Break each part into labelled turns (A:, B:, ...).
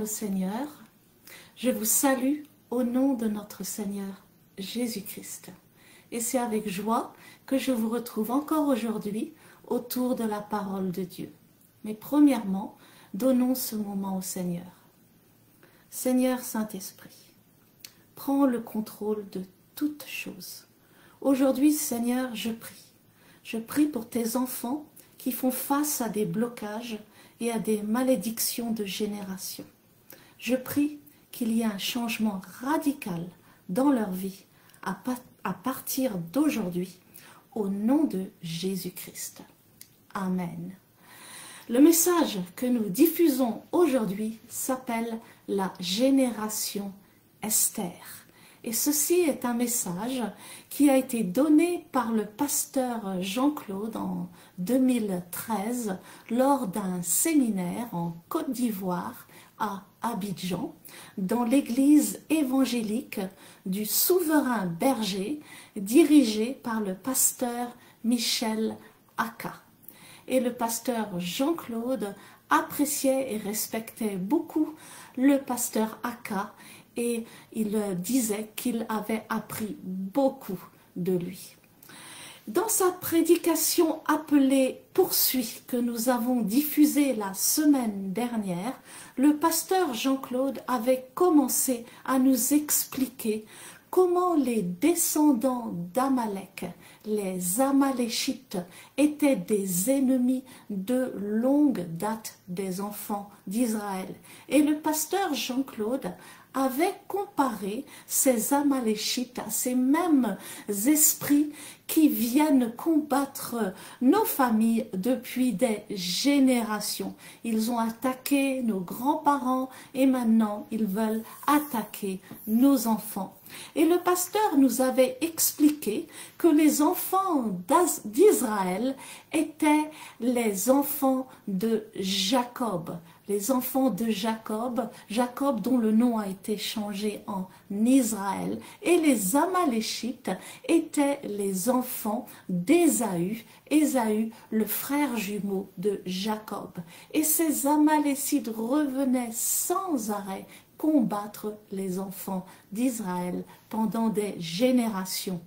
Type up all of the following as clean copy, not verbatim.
A: Seigneur, je vous salue au nom de notre Seigneur Jésus-Christ. Et c'est avec joie que je vous retrouve encore aujourd'hui autour de la parole de Dieu. Mais premièrement, donnons ce moment au Seigneur. Seigneur Saint-Esprit, prends le contrôle de toutes choses. Aujourd'hui, Seigneur, je prie. Je prie pour tes enfants qui font face à des blocages et à des malédictions de génération. Je prie qu'il y ait un changement radical dans leur vie à partir d'aujourd'hui, au nom de Jésus-Christ. Amen. Le message que nous diffusons aujourd'hui s'appelle la génération Esther. Et ceci est un message qui a été donné par le pasteur Jean-Claude en 2013 lors d'un séminaire en Côte d'Ivoire à Abidjan, dans l'église évangélique du Souverain Berger, dirigée par le pasteur Michel Aka. Et le pasteur Jean-Claude appréciait et respectait beaucoup le pasteur Aka et il disait qu'il avait appris beaucoup de lui. Dans sa prédication appelée « Poursuit » que nous avons diffusée la semaine dernière, le pasteur Jean-Claude avait commencé à nous expliquer comment les descendants d'Amalek, les Amaléchites, étaient des ennemis de longue date des enfants d'Israël. Et le pasteur Jean-Claude avait comparé ces Amaléchites à ces mêmes esprits qui viennent combattre nos familles depuis des générations. Ils ont attaqué nos grands-parents et maintenant ils veulent attaquer nos enfants. Et le pasteur nous avait expliqué que les enfants d'Israël étaient les enfants de Jacob. Les enfants de Jacob, Jacob dont le nom a été changé en Israël, et les Amaléchites étaient les enfants d'Ésaü, Ésaü le frère jumeau de Jacob. Et ces Amaléchites revenaient sans arrêt combattre les enfants d'Israël pendant des générations.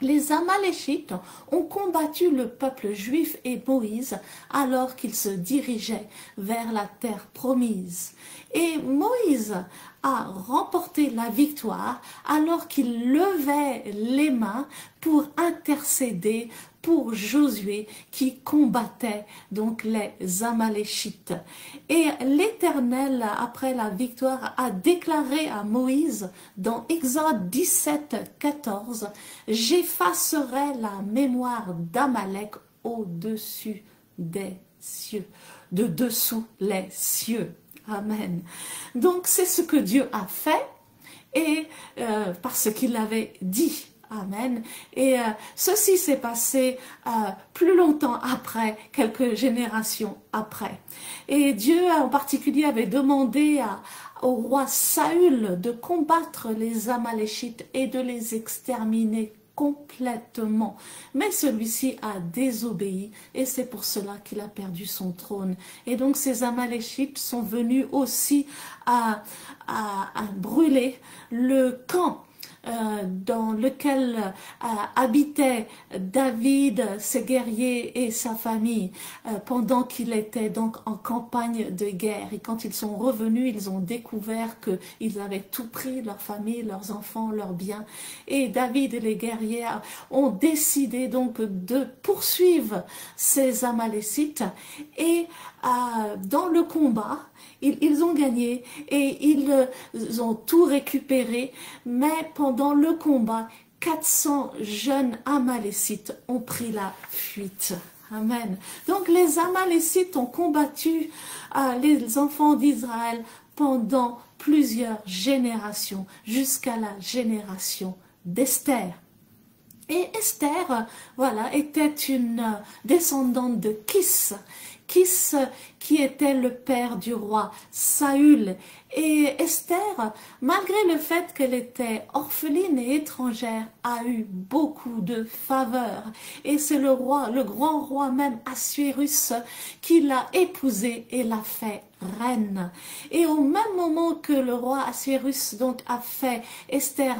A: Les Amaléchites ont combattu le peuple juif et Moïse alors qu'ils se dirigeaient vers la terre promise. Et Moïse a remporté la victoire alors qu'il levait les mains pour intercéder pour Josué qui combattait donc les Amaléchites. Et l'Éternel, après la victoire, a déclaré à Moïse dans Exode 17, 14, « J'effacerai la mémoire d'Amalek au-dessus des cieux, de dessous les cieux. » Amen. Donc c'est ce que Dieu a fait et parce qu'il l'avait dit. Amen. Et ceci s'est passé plus longtemps après, quelques générations après. Et Dieu en particulier avait demandé au roi Saül de combattre les Amaléchites et de les exterminer complètement. Mais celui-ci a désobéi et c'est pour cela qu'il a perdu son trône. Et donc ces Amaléchites sont venus aussi à brûler le camp dans lequel habitait David, ses guerriers et sa famille pendant qu'il était donc en campagne de guerre. Et quand ils sont revenus, ils ont découvert qu'ils avaient tout pris, leur famille, leurs enfants, leurs biens. Et David et les guerriers ont décidé donc de poursuivre ces Amalécites et dans le combat, ils ont gagné et ils ont tout récupéré, mais pendant le combat, 400 jeunes Amalécites ont pris la fuite. Amen. Donc les Amalécites ont combattu les enfants d'Israël pendant plusieurs générations, jusqu'à la génération d'Esther. Et Esther, voilà, était une descendante de Kis, qui était le père du roi Saül Et Esther, malgré le fait qu'elle était orpheline et étrangère, a eu beaucoup de faveur. Et c'est le roi, le grand roi même Assuérus, qui l'a épousée et l'a fait reine. Et au même moment que le roi Assuérus donc a fait Esther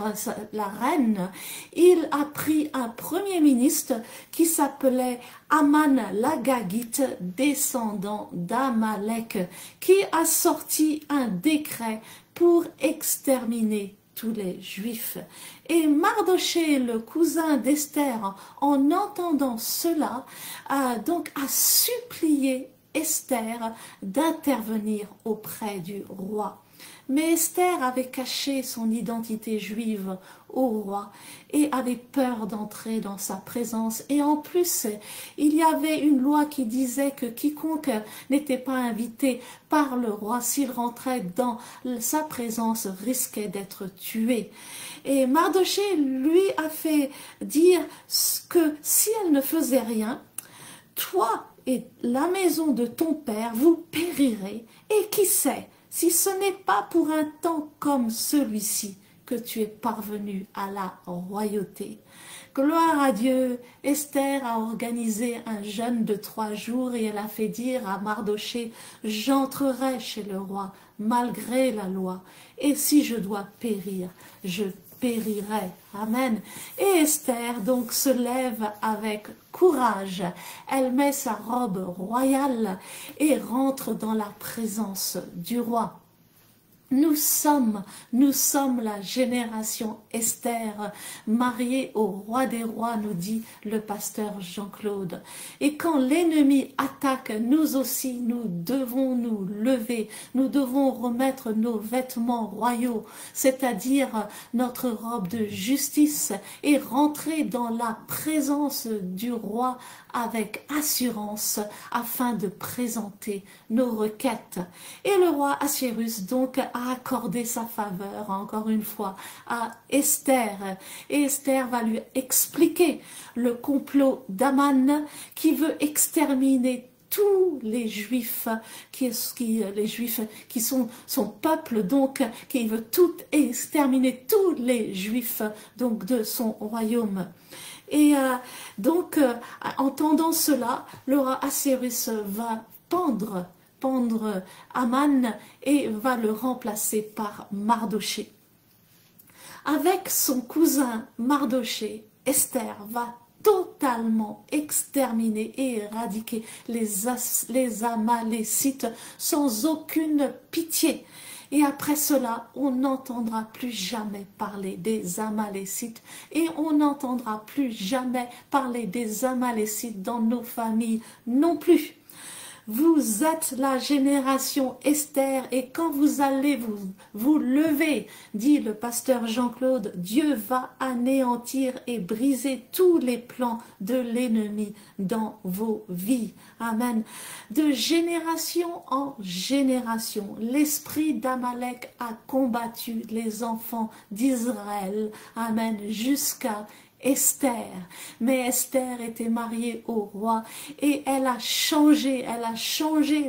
A: la reine, il a pris un premier ministre qui s'appelait Aman l'Agagite, descendant d'Amalek, qui a sorti un décret pour exterminer tous les Juifs. Et Mardochée, le cousin d'Esther, en entendant cela, donc a supplié Esther d'intervenir auprès du roi. Mais Esther avait caché son identité juive au roi et avait peur d'entrer dans sa présence. Et en plus, il y avait une loi qui disait que quiconque n'était pas invité par le roi, s'il rentrait dans sa présence, risquait d'être tué. Et Mardochée lui a fait dire que si elle ne faisait rien, toi et la maison de ton père, vous périrez. Et qui sait, si ce n'est pas pour un temps comme celui-ci que tu es parvenu à la royauté. Gloire à Dieu, Esther a organisé un jeûne de 3 jours et elle a fait dire à Mardochée, j'entrerai chez le roi malgré la loi, et si je dois périr, je périrai. Amen. Et Esther donc se lève avec courage. Elle met sa robe royale et rentre dans la présence du roi. Nous sommes la génération Esther, mariée au roi des rois, nous dit le pasteur Jean-Claude. Et quand l'ennemi attaque, nous aussi, nous devons nous lever, nous devons remettre nos vêtements royaux, c'est-à-dire notre robe de justice, et rentrer dans la présence du roi avec assurance afin de présenter nos requêtes. Et le roi Assuérus donc a accordé sa faveur encore une fois à Esther. Et Esther va lui expliquer le complot d'Aman qui veut exterminer tous les Juifs, les Juifs qui sont son peuple, donc qui veut tout exterminer tous les Juifs donc de son royaume. Et donc, entendant cela, le roi Assuérus va pendre Aman et va le remplacer par Mardochée. Avec son cousin Mardochée, Esther va totalement exterminer et éradiquer les Amalécites sans aucune pitié. Et après cela, on n'entendra plus jamais parler des Amalécites et on n'entendra plus jamais parler des Amalécites dans nos familles non plus. Vous êtes la génération Esther et quand vous allez vous lever, dit le pasteur Jean-Claude, Dieu va anéantir et briser tous les plans de l'ennemi dans vos vies. Amen. De génération en génération, l'esprit d'Amalek a combattu les enfants d'Israël. Amen. Jusqu'à Esther, mais Esther était mariée au roi et elle a changé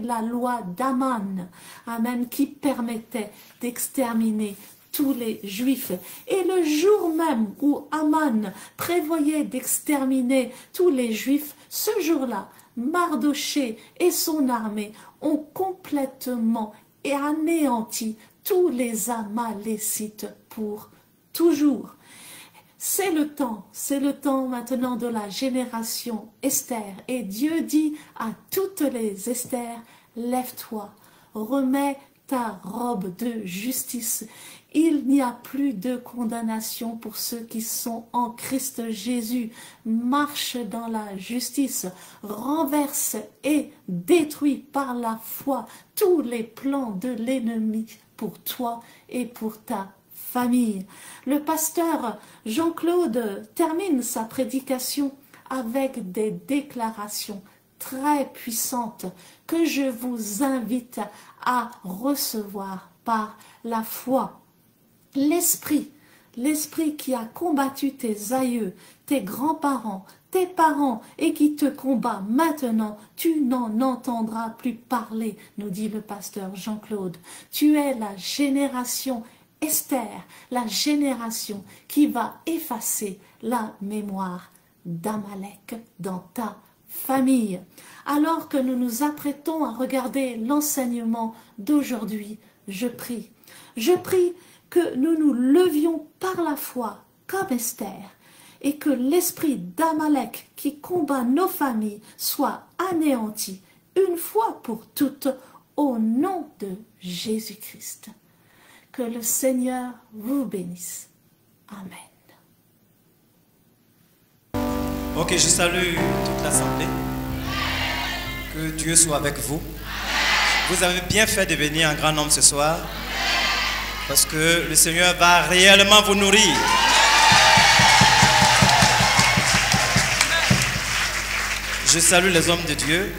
A: la loi d'Aman, Amen, qui permettait d'exterminer tous les Juifs. Et le jour même où Aman prévoyait d'exterminer tous les Juifs, ce jour-là, Mardochée et son armée ont complètement anéanti tous les Amalécites pour toujours. C'est le temps maintenant de la génération Esther. Et Dieu dit à toutes les Esther, lève-toi, remets ta robe de justice. Il n'y a plus de condamnation pour ceux qui sont en Christ Jésus. Marche dans la justice, renverse et détruit par la foi tous les plans de l'ennemi pour toi et pour ta famille. Le pasteur Jean-Claude termine sa prédication avec des déclarations très puissantes que je vous invite à recevoir par la foi. L'esprit qui a combattu tes aïeux, tes grands-parents, tes parents et qui te combat maintenant, tu n'en entendras plus parler, nous dit le pasteur Jean-Claude. Tu es la génération Esther, la génération qui va effacer la mémoire d'Amalek dans ta famille. Alors que nous nous apprêtons à regarder l'enseignement d'aujourd'hui, je prie que nous nous levions par la foi comme Esther et que l'esprit d'Amalek qui combat nos familles soit anéanti une fois pour toutes au nom de Jésus-Christ. Que le Seigneur vous bénisse. Amen.
B: Ok, je salue toute l'assemblée. Que Dieu soit avec vous. Vous avez bien fait de venir un grand nombre ce soir. Parce que le Seigneur va réellement vous nourrir. Je salue les hommes de Dieu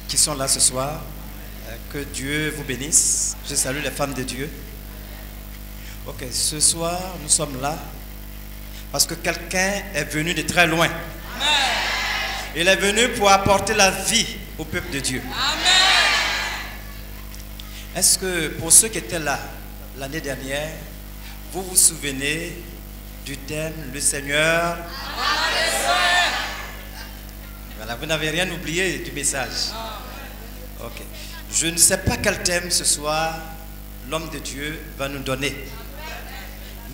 B: qui sont là ce soir. Que Dieu vous bénisse. Je salue les femmes de Dieu. Ok, ce soir, nous sommes là parce que quelqu'un est venu de très loin. Amen. Il est venu pour apporter la vie au peuple de Dieu. Amen. Est-ce que pour ceux qui étaient là l'année dernière, vous vous souvenez du thème « Le Seigneur » Voilà, vous n'avez rien oublié du message. Ok. Je ne sais pas quel thème ce soir l'homme de Dieu va nous donner.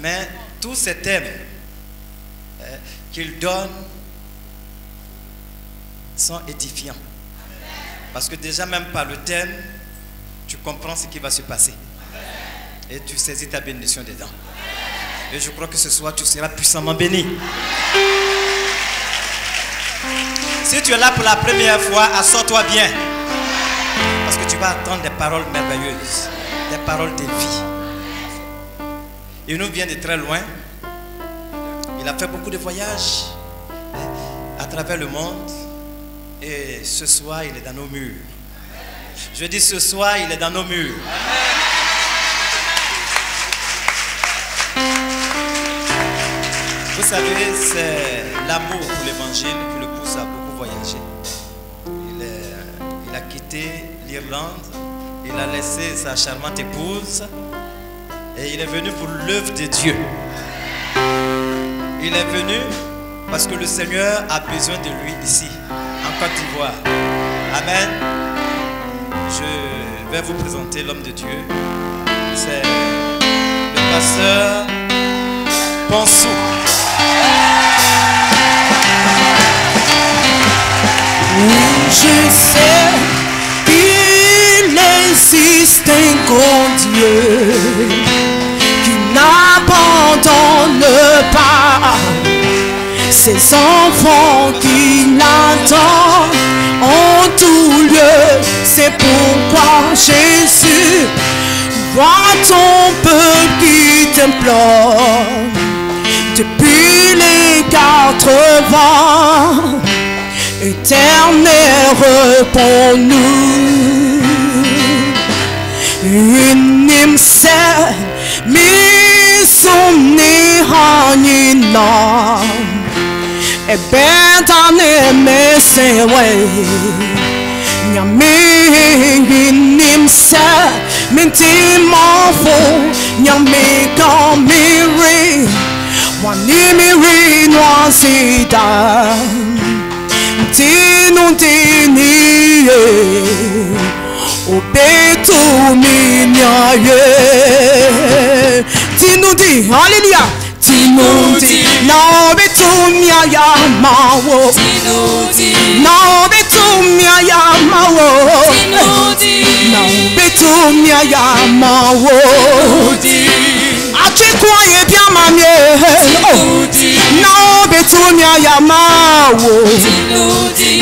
B: Mais tous ces thèmes qu'il donne sont édifiants. Parce que déjà même par le thème, tu comprends ce qui va se passer. Et tu saisis ta bénédiction dedans. Et je crois que ce soir, tu seras puissamment béni. Si tu es là pour la première fois, assois-toi bien. Parce que tu vas entendre des paroles merveilleuses, des paroles de vie. Il nous vient de très loin. Il a fait beaucoup de voyages à travers le monde. Et ce soir, il est dans nos murs. Je dis ce soir, il est dans nos murs. Vous savez, c'est l'amour pour l'évangile qui le pousse à beaucoup voyager. Il a quitté l'Irlande. Il a laissé sa charmante épouse. Et il est venu pour l'œuvre de Dieu. Il est venu parce que le Seigneur a besoin de lui ici, en Côte d'Ivoire. Amen. Je vais vous présenter l'homme de Dieu. C'est le pasteur Ponsou.
C: Je sais qu'il existe un grand Dieu qui n'abandonne pas ses enfants qui l'attendent en tout lieu. C'est pourquoi Jésus voit ton peuple qui t'implore depuis les 4 vents. Éternel, réponds-nous. Une imsel, misomnihanyina. Et ben t'en aimes, c'est ouais. Nyame, une imsel, mentimant faux. Nyame, kamiri, wanimiri, noisida. Tinundini obeto minyaye Tinundi, hallelujah. Tinundi, na obeto miaya mawo. Tinundi, na obeto miaya mawo. Tinundi, na obeto miaya mawo. Tinundi, achekwaye bia mamie. Tinundi, na obeto miaya mawo.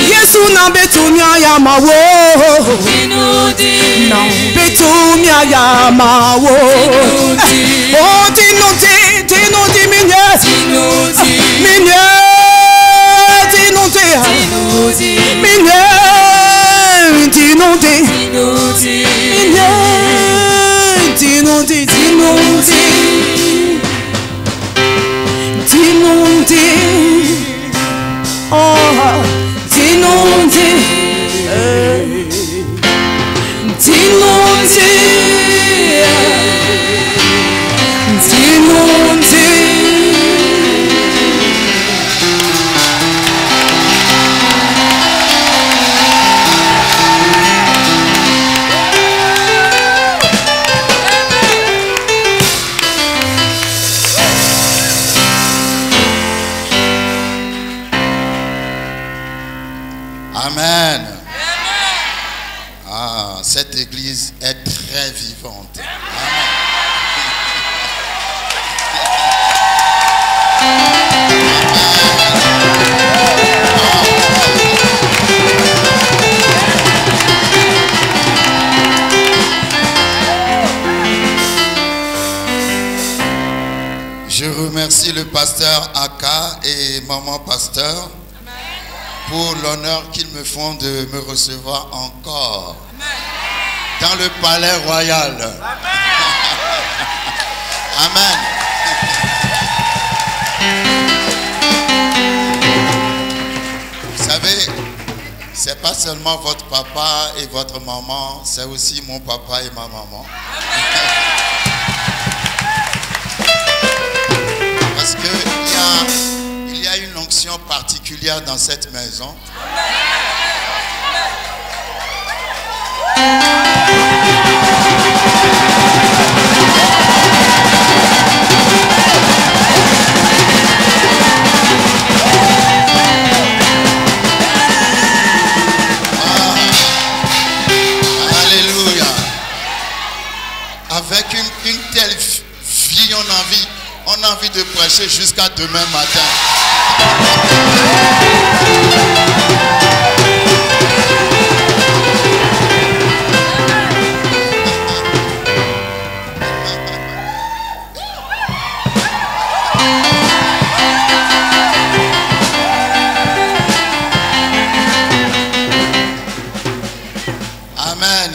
C: Yesu na betumia ya mawo. Na betumia ya mawo. Oh tinoti, tinoti minye. Minye, tinoti. Minye, tinoti. Minye, tinoti, tinoti. Tinoti.
D: cette église est très vivante. Je remercie le pasteur Aka et maman pasteur pour l'honneur qu'ils me font de me recevoir encore dans le palais royal. Amen. Vous savez, c'est pas seulement votre papa et votre maman, c'est aussi mon papa et ma maman. Parce qu'il y a une onction particulière dans cette maison. Alléluia. Avec une telle vie, on a envie de prêcher jusqu'à demain matin. Amen.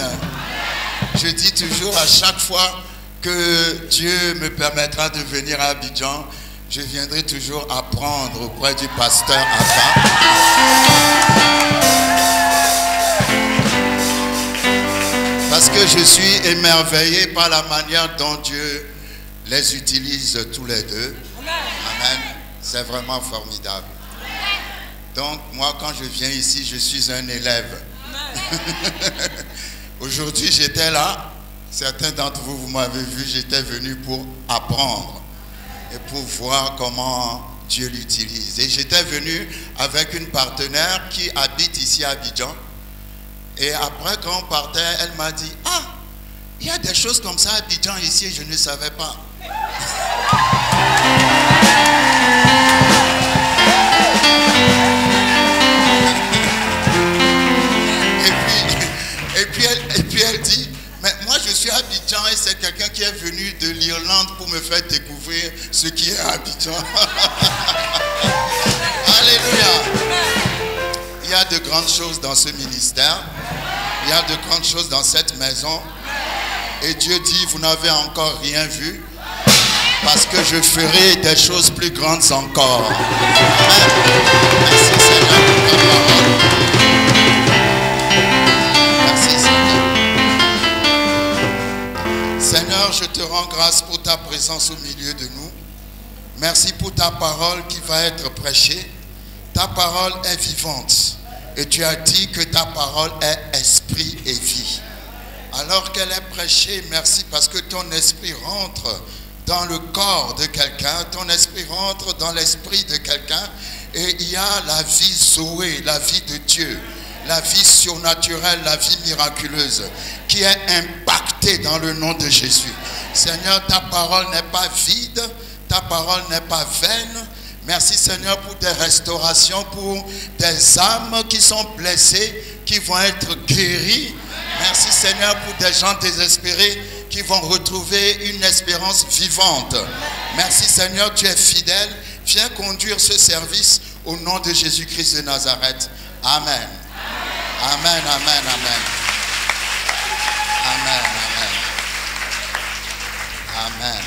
D: Je dis toujours à chaque fois que Dieu me permettra de venir à Abidjan, je viendrai toujours apprendre auprès du pasteur Aka. Parce que je suis émerveillé par la manière dont Dieu les utilise tous les deux. Amen. C'est vraiment formidable. Donc moi quand je viens ici, je suis un élève. Aujourd'hui j'étais là. Certains d'entre vous, vous m'avez vu, j'étais venu pour apprendre et pour voir comment Dieu l'utilise. Et j'étais venu avec une partenaire qui habite ici à Abidjan. Et après, quand on partait, elle m'a dit, « Ah, il y a des choses comme ça à Abidjan ici et je ne savais pas. » Et puis elle dit, mais moi je suis à Abidjan et c'est quelqu'un qui est venu de l'Irlande pour me faire découvrir ce qui est à Abidjan. Alléluia. Il y a de grandes choses dans ce ministère. Il y a de grandes choses dans cette maison. Et Dieu dit, vous n'avez encore rien vu parce que je ferai des choses plus grandes encore. Amen. Merci Seigneur pour ta parole. Seigneur, je te rends grâce pour ta présence au milieu de nous. Merci pour ta parole qui va être prêchée. Ta parole est vivante. Et tu as dit que ta parole est esprit et vie. Alors qu'elle est prêchée, merci parce que ton esprit rentre dans le corps de quelqu'un. Ton esprit rentre dans l'esprit de quelqu'un. Et il y a la vie Zoé, la vie de Dieu. La vie surnaturelle, la vie miraculeuse qui est impactée dans le nom de Jésus. Seigneur, ta parole n'est pas vide, ta parole n'est pas vaine. Merci Seigneur pour des restaurations, pour des âmes qui sont blessées, qui vont être guéries. Merci Seigneur pour des gens désespérés qui vont retrouver une espérance vivante. Merci Seigneur, tu es fidèle. Viens conduire ce service au nom de Jésus-Christ de Nazareth. Amen. Amen, amen, amen. Amen, amen. Amen.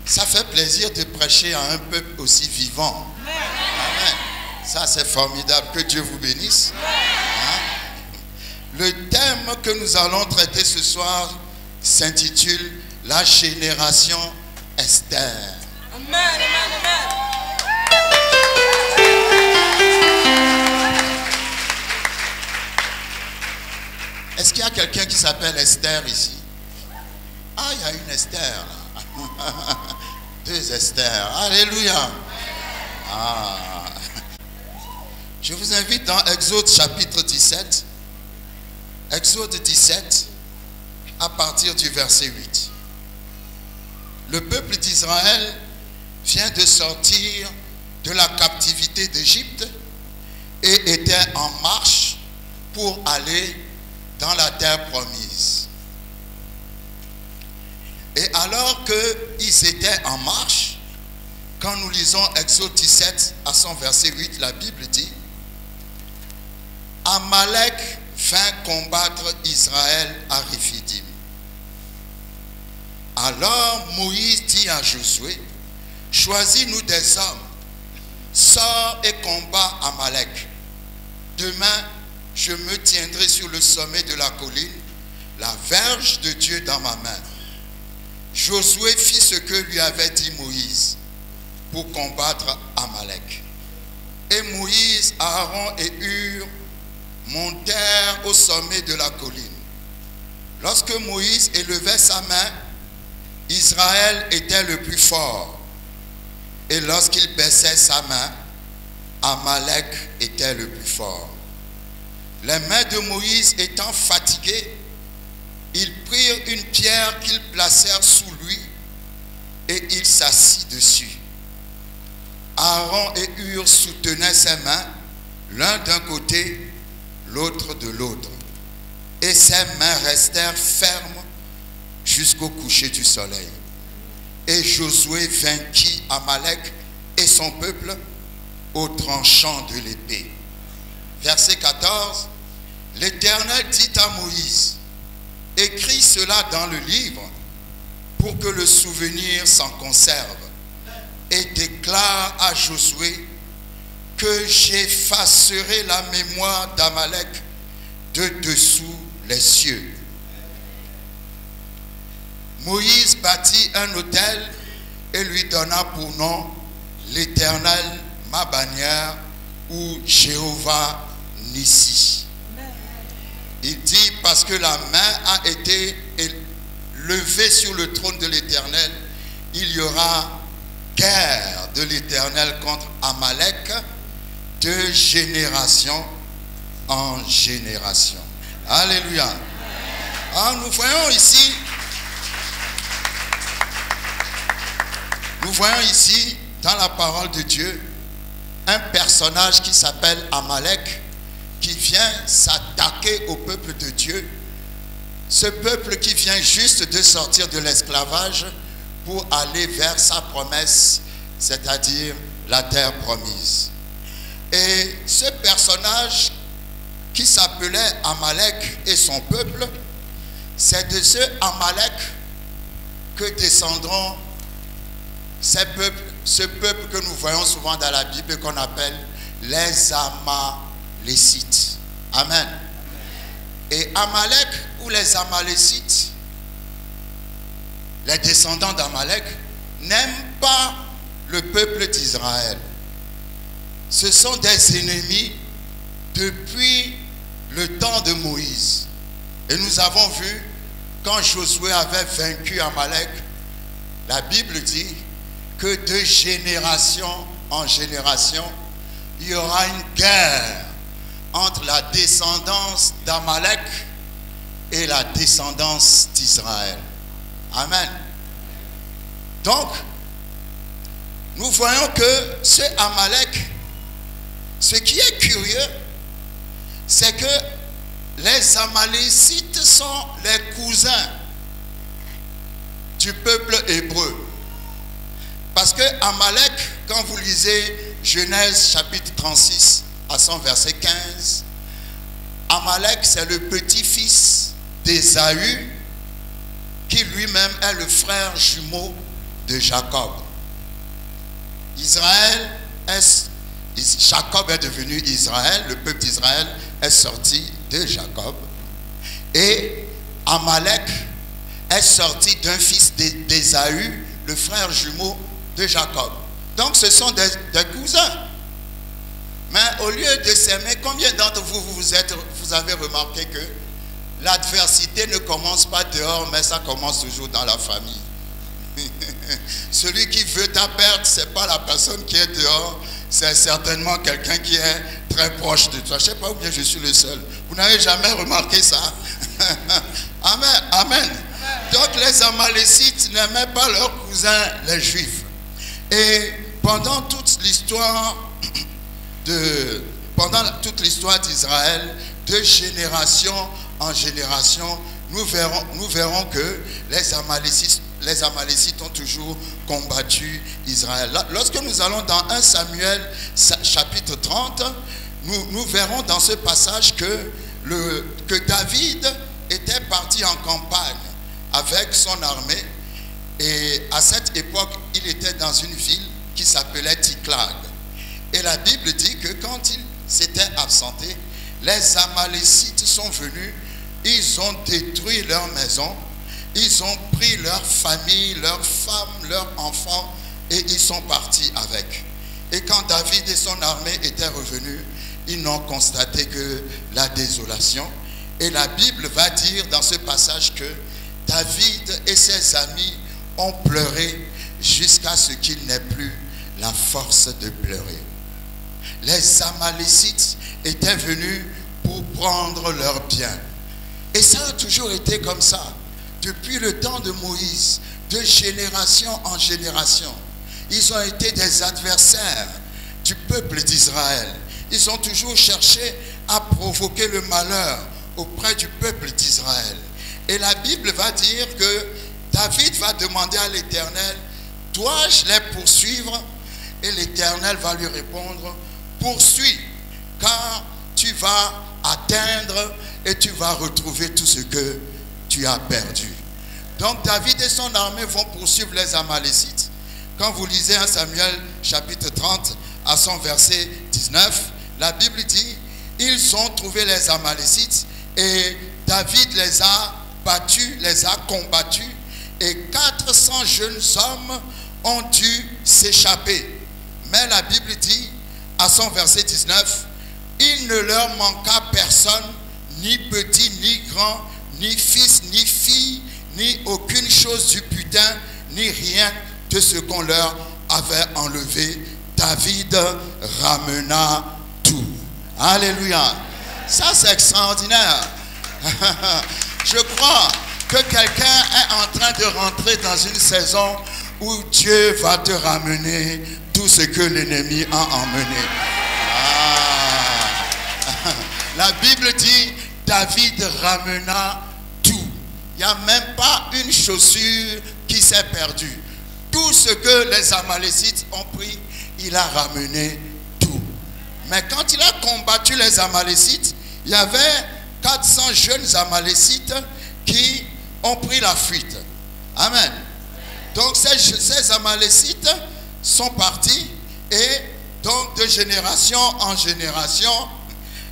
D: Ça fait plaisir de prêcher à un peuple aussi vivant. Amen. Ça, c'est formidable. Que Dieu vous bénisse. Hein? Le thème que nous allons traiter ce soir s'intitule « La génération Esther ».
C: Amen, amen, amen.
D: Est-ce qu'il y a quelqu'un qui s'appelle Esther ici? Ah, il y a une Esther là. Deux Esther. Alléluia. Ah. Je vous invite dans Exode chapitre 17. Exode 17, à partir du verset 8. Le peuple d'Israël vient de sortir de la captivité d'Égypte et était en marche pour aller dans la terre promise. Et alors qu'ils étaient en marche, quand nous lisons Exode 17 à son verset 8, la Bible dit: Amalek vint combattre Israël à Réphidim. Alors Moïse dit à Josué: choisis-nous des hommes, sors et combat Amalek. Demain, je me tiendrai sur le sommet de la colline, la verge de Dieu dans ma main. Josué fit ce que lui avait dit Moïse pour combattre Amalek. Et Moïse, Aaron et Hur montèrent au sommet de la colline. Lorsque Moïse élevait sa main, Israël était le plus fort. Et lorsqu'il baissait sa main, Amalek était le plus fort. Les mains de Moïse étant fatiguées, ils prirent une pierre qu'ils placèrent sous lui et il s'assit dessus. Aaron et Hur soutenaient ses mains, l'un d'un côté, l'autre de l'autre. Et ses mains restèrent fermes jusqu'au coucher du soleil. Et Josué vainquit Amalek et son peuple au tranchant de l'épée. Verset 14. L'Éternel dit à Moïse: écris cela dans le livre pour que le souvenir s'en conserve, et déclare à Josué que j'effacerai la mémoire d'Amalek de dessous les cieux. Moïse bâtit un autel et lui donna pour nom l'Éternel, ma bannière, ou Jéhovah Nissi. Il dit: parce que la main a été levée sur le trône de l'Éternel, il y aura guerre de l'Éternel contre Amalek de génération en génération. Alléluia. Alors nous voyons ici dans la parole de Dieu un personnage qui s'appelle Amalek, qui vient s'attaquer au peuple de Dieu, ce peuple qui vient juste de sortir de l'esclavage pour aller vers sa promesse, c'est-à-dire la terre promise. Et ce personnage qui s'appelait Amalek et son peuple, c'est de ce Amalek que descendront ce peuple que nous voyons souvent dans la Bible, qu'on appelle les Amalécites. Amen. Et Amalek ou les Amalécites, les descendants d'Amalek, n'aiment pas le peuple d'Israël. Ce sont des ennemis depuis le temps de Moïse. Et nous avons vu, quand Josué avait vaincu Amalek, la Bible dit que de génération en génération, il y aura une guerre entre la descendance d'Amalek et la descendance d'Israël. Amen. Donc, nous voyons que ce Amalek, ce qui est curieux, c'est que les Amalécites sont les cousins du peuple hébreu. Parce que Amalek, quand vous lisez Genèse chapitre 36 à son verset 15, Amalek c'est le petit-fils d'Ésaü, qui lui-même est le frère jumeau de Jacob. Jacob est devenu Israël, le peuple d'Israël est sorti de Jacob. Et Amalek est sorti d'un fils d'Ésaü, le frère jumeau de Jacob. Donc ce sont des cousins. Mais au lieu de s'aimer, combien d'entre vous avez remarqué que l'adversité ne commence pas dehors, mais ça commence toujours dans la famille. Celui qui veut ta perte, ce n'est pas la personne qui est dehors, c'est certainement quelqu'un qui est très proche de toi. Je ne sais pas où bien je suis le seul. Vous n'avez jamais remarqué ça? Amen. Amen. Donc les Amalécites n'aimaient pas leurs cousins les Juifs. Et pendant toute l'histoire d'Israël, de génération en génération, nous verrons que les Amalécites ont toujours combattu Israël. Lorsque nous allons dans 1 Samuel chapitre 30, nous verrons dans ce passage que David était parti en campagne avec son armée. Et à cette époque, il était dans une ville qui s'appelait Tiklag. Et la Bible dit que quand il s'était absenté, les Amalécites sont venus, ils ont détruit leur maison, ils ont pris leur famille, leurs femmes, leurs enfants, et ils sont partis avec. Et quand David et son armée étaient revenus, ils n'ont constaté que la désolation. Et la Bible va dire dans ce passage que David et ses amis ont pleuré jusqu'à ce qu'il n'ait plus la force de pleurer. Les Amalécites étaient venus pour prendre leurs biens. Et ça a toujours été comme ça. Depuis le temps de Moïse, de génération en génération, ils ont été des adversaires du peuple d'Israël. Ils ont toujours cherché à provoquer le malheur auprès du peuple d'Israël. Et la Bible va dire que David va demander à l'Éternel, dois-je les poursuivre? Et l'Éternel va lui répondre, poursuis, car tu vas atteindre et tu vas retrouver tout ce que tu as perdu. Donc David et son armée vont poursuivre les Amalécites. Quand vous lisez 1 Samuel chapitre 30 à son verset 19, la Bible dit, ils ont trouvé les Amalécites et David les a battus, les a combattus, et 400 jeunes hommes ont dû s'échapper. Mais la Bible dit, à son verset 19, il ne leur manqua personne, ni petit, ni grand, ni fils, ni fille, ni aucune chose du butin, ni rien de ce qu'on leur avait enlevé. David ramena tout. Alléluia. Ça, c'est extraordinaire. Je crois que quelqu'un est en train de rentrer dans une saison où Dieu va te ramener tout ce que l'ennemi a emmené. La Bible dit, David ramena tout. Il n'y a même pas une chaussure qui s'est perdue. Tout ce que les Amalécites ont pris, il a ramené tout. Mais quand il a combattu les Amalécites, il y avait 400 jeunes Amalécites qui ont pris la fuite. Amen. Donc ces Amalécites sont partis et donc de génération en génération,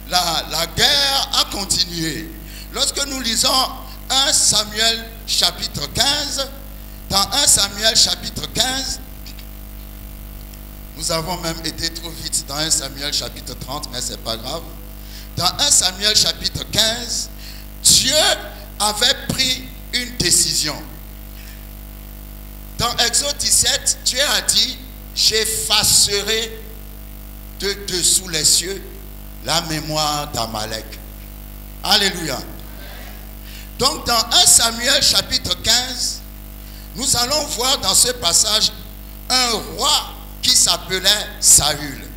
D: la guerre a continué. Lorsque nous lisons 1 Samuel chapitre 15, dans 1 Samuel chapitre 15, nous avons même été trop vite dans 1 Samuel chapitre 30, mais ce n'est pas grave. Dans 1 Samuel chapitre 15, Dieu avait pris une décision. Dans Exode 17, Dieu a dit, j'effacerai de dessous les cieux la mémoire d'Amalek. Alléluia. Donc dans 1 Samuel chapitre 15, nous allons voir dans ce passage un roi qui s'appelait Saül.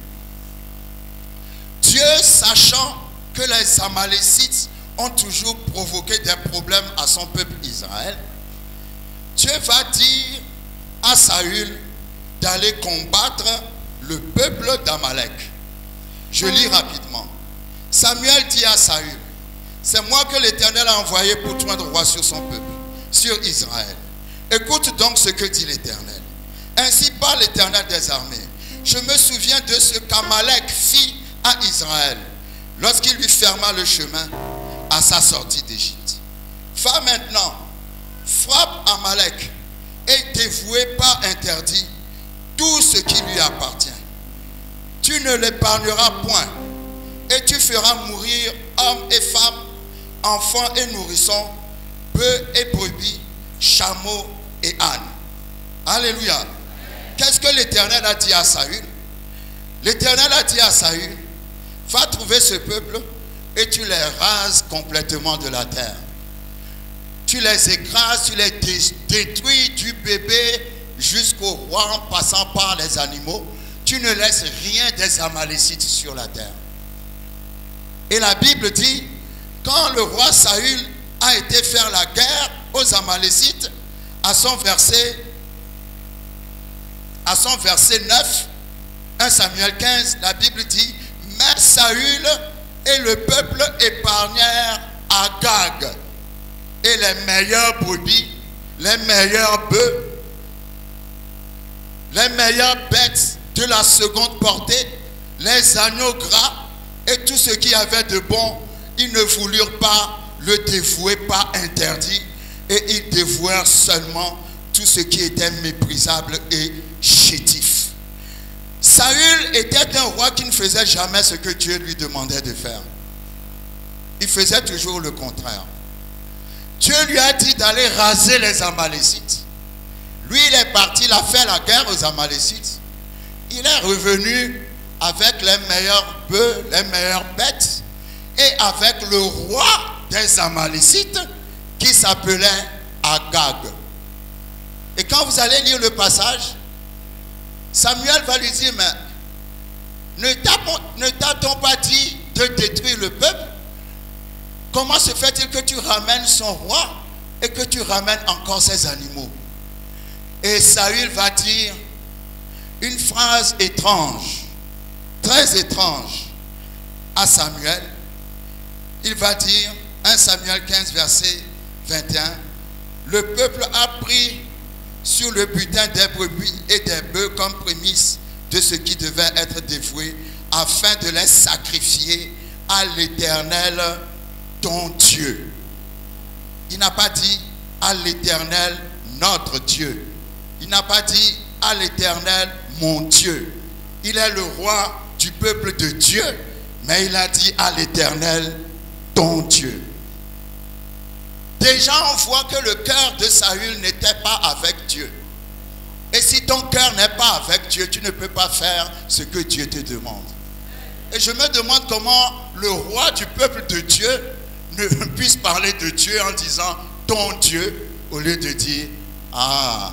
D: Dieu, sachant que les Amalécites ont toujours provoqué des problèmes à son peuple Israël, Dieu va dire à Saül d'aller combattre le peuple d'Amalek. Je lis rapidement. Samuel dit à Saül, c'est moi que l'Éternel a envoyé pour toi de roi sur son peuple, sur Israël. Écoute donc ce que dit l'Éternel. Ainsi parle l'Éternel des armées. Je me souviens de ce qu'Amalek fit à Israël lorsqu'il lui ferma le chemin à sa sortie d'Égypte. Va maintenant, frappe Amalek et dévouez par interdit tout ce qui lui appartient. Tu ne l'épargneras point et tu feras mourir hommes et femmes, enfants et nourrissons, bœufs et brebis, chameaux et ânes. Alléluia. Qu'est-ce que l'Éternel a dit à Saül? L'Éternel a dit à Saül, va trouver ce peuple et tu les rases complètement de la terre. Tu les écrases, tu les détruis du bébé jusqu'au roi en passant par les animaux. Tu ne laisses rien des Amalécites sur la terre. Et la Bible dit, quand le roi Saül a été faire la guerre aux Amalécites, à son verset 9, 1 Samuel 15, la Bible dit, mais Saül et le peuple épargnèrent Agag et les meilleures brebis, les meilleurs bœufs, les meilleures bêtes de la seconde portée, les agneaux gras et tout ce qui avait de bon. Ils ne voulurent pas le dévouer, pas interdit, et ils dévouèrent seulement tout ce qui était méprisable et chétif. Saül était un roi qui ne faisait jamais ce que Dieu lui demandait de faire. Il faisait toujours le contraire. Dieu lui a dit d'aller raser les Amalécites. Lui, il est parti, il a fait la guerre aux Amalécites. Il est revenu avec les meilleurs bœufs, les meilleures bêtes, et avec le roi des Amalécites qui s'appelait Agag. Et quand vous allez lire le passage, Samuel va lui dire, mais ne t'a-t-on pas dit de détruire le peuple? Comment se fait-il que tu ramènes son roi et que tu ramènes encore ses animaux? Et Saül va dire une phrase étrange, très étrange à Samuel. Il va dire, 1 Samuel 15, verset 21, le peuple a pris sur le butin des brebis et des bœufs comme prémisse de ce qui devait être dévoué, afin de les sacrifier à l'Éternel ton Dieu. Il n'a pas dit à l'Éternel notre Dieu. Il n'a pas dit à l'Éternel mon Dieu. Il est le roi du peuple de Dieu, mais il a dit à l'Éternel ton Dieu. Déjà on voit que le cœur de Saül n'était pas avec Dieu. Et si ton cœur n'est pas avec Dieu, tu ne peux pas faire ce que Dieu te demande. Et je me demande comment le roi du peuple de Dieu ne puisse parler de Dieu en disant ton Dieu, au lieu de dire ah,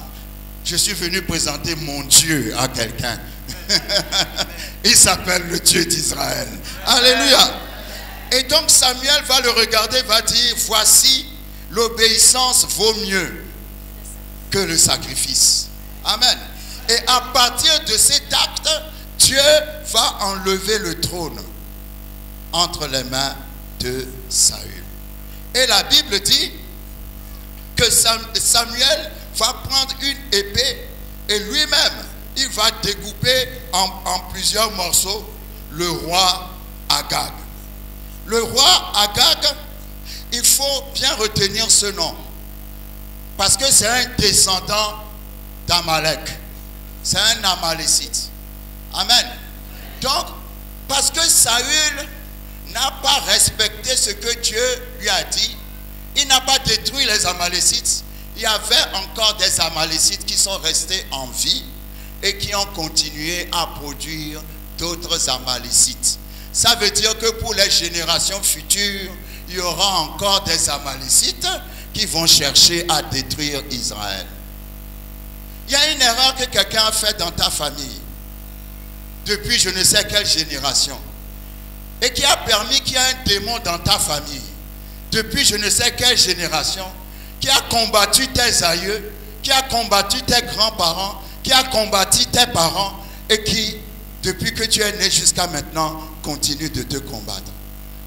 D: je suis venu présenter mon Dieu à quelqu'un. Il s'appelle le Dieu d'Israël. Alléluia. Et donc Samuel va le regarder, va dire voici, l'obéissance vaut mieux que le sacrifice. Amen. Et à partir de cet acte, Dieu va enlever le trône entre les mains de Saül. Et la Bible dit que Samuel va prendre une épée et lui-même, il va découper en plusieurs morceaux le roi Agag. Le roi Agag, il faut bien retenir ce nom, parce que c'est un descendant d'Amalek. C'est un Amalécite. Amen. Donc, parce que Saül n'a pas respecté ce que Dieu lui a dit, il n'a pas détruit les Amalécites. Il y avait encore des Amalécites qui sont restés en vie et qui ont continué à produire d'autres Amalécites. Ça veut dire que pour les générations futures, il y aura encore des Amalécites qui vont chercher à détruire Israël. Il y a une erreur que quelqu'un a faite dans ta famille depuis je ne sais quelle génération et qui a permis qu'il y ait un démon dans ta famille depuis je ne sais quelle génération qui a combattu tes aïeux, qui a combattu tes grands-parents, qui a combattu tes parents et qui, depuis que tu es né jusqu'à maintenant, continue de te combattre.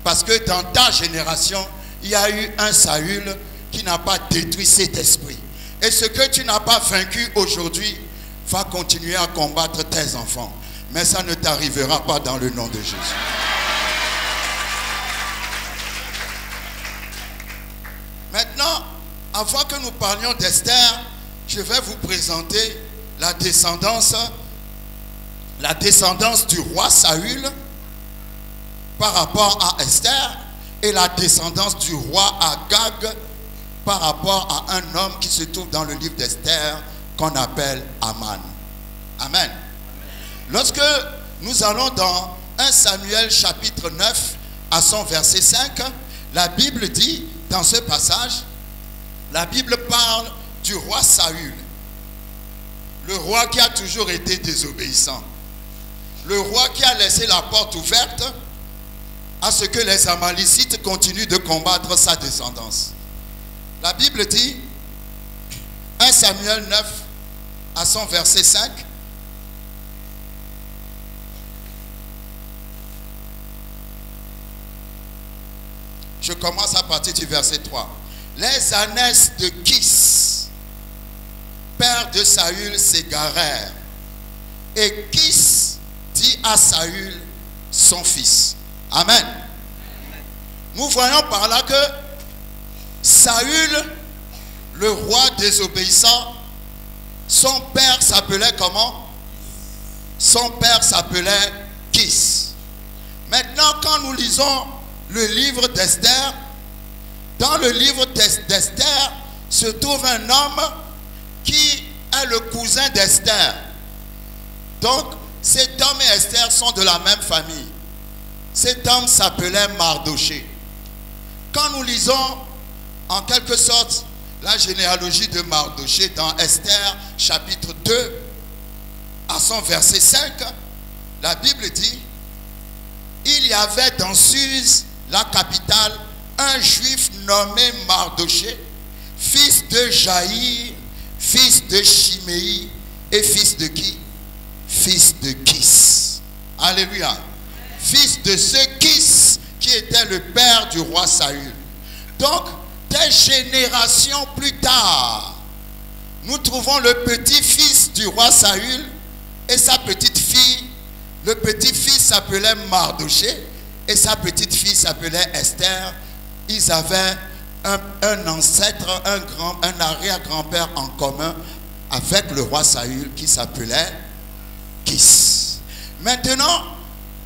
D: Parce que dans ta génération, il y a eu un Saül qui n'a pas détruit cet esprit. Et ce que tu n'as pas vaincu aujourd'hui va continuer à combattre tes enfants. Mais ça ne t'arrivera pas dans le nom de Jésus. Maintenant, avant que nous parlions d'Esther, je vais vous présenter la descendance du roi Saül par rapport à Esther et la descendance du roi Agag par rapport à un homme qui se trouve dans le livre d'Esther qu'on appelle Aman. Amen. Lorsque nous allons dans 1 Samuel chapitre 9 à son verset 5, la Bible dit, dans ce passage, la Bible parle du roi Saül. Le roi qui a toujours été désobéissant. Le roi qui a laissé la porte ouverte à ce que les Amalécites continuent de combattre sa descendance. La Bible dit, 1 Samuel 9 à son verset 5, je commence à partir du verset 3. Les ânesses de Kis, père de Saül, s'égarèrent. Et Kis dit à Saül, son fils. Amen. Nous voyons par là que Saül, le roi désobéissant, son père s'appelait comment? Son père s'appelait Kis. Maintenant, quand nous lisons le livre d'Esther, dans le livre d'Esther se trouve un homme qui est le cousin d'Esther. Donc, cet homme et Esther sont de la même famille. Cet homme s'appelait Mardoché. Quand nous lisons en quelque sorte la généalogie de Mardoché dans Esther chapitre 2 à son verset 5, la Bible dit, il y avait dans Suse, la capitale, un juif nommé Mardoché, fils de Jaïr, fils de Chiméi et fils de qui? Fils de Kis. Alléluia. Fils de ce Kis qui était le père du roi Saül. Donc, des générations plus tard, nous trouvons le petit-fils du roi Saül et sa petite-fille. Le petit-fils s'appelait Mardoché et sa petite-fille s'appelait Esther. Ils avaient un ancêtre, un arrière-grand-père en commun avec le roi Saül qui s'appelait Kis. Maintenant,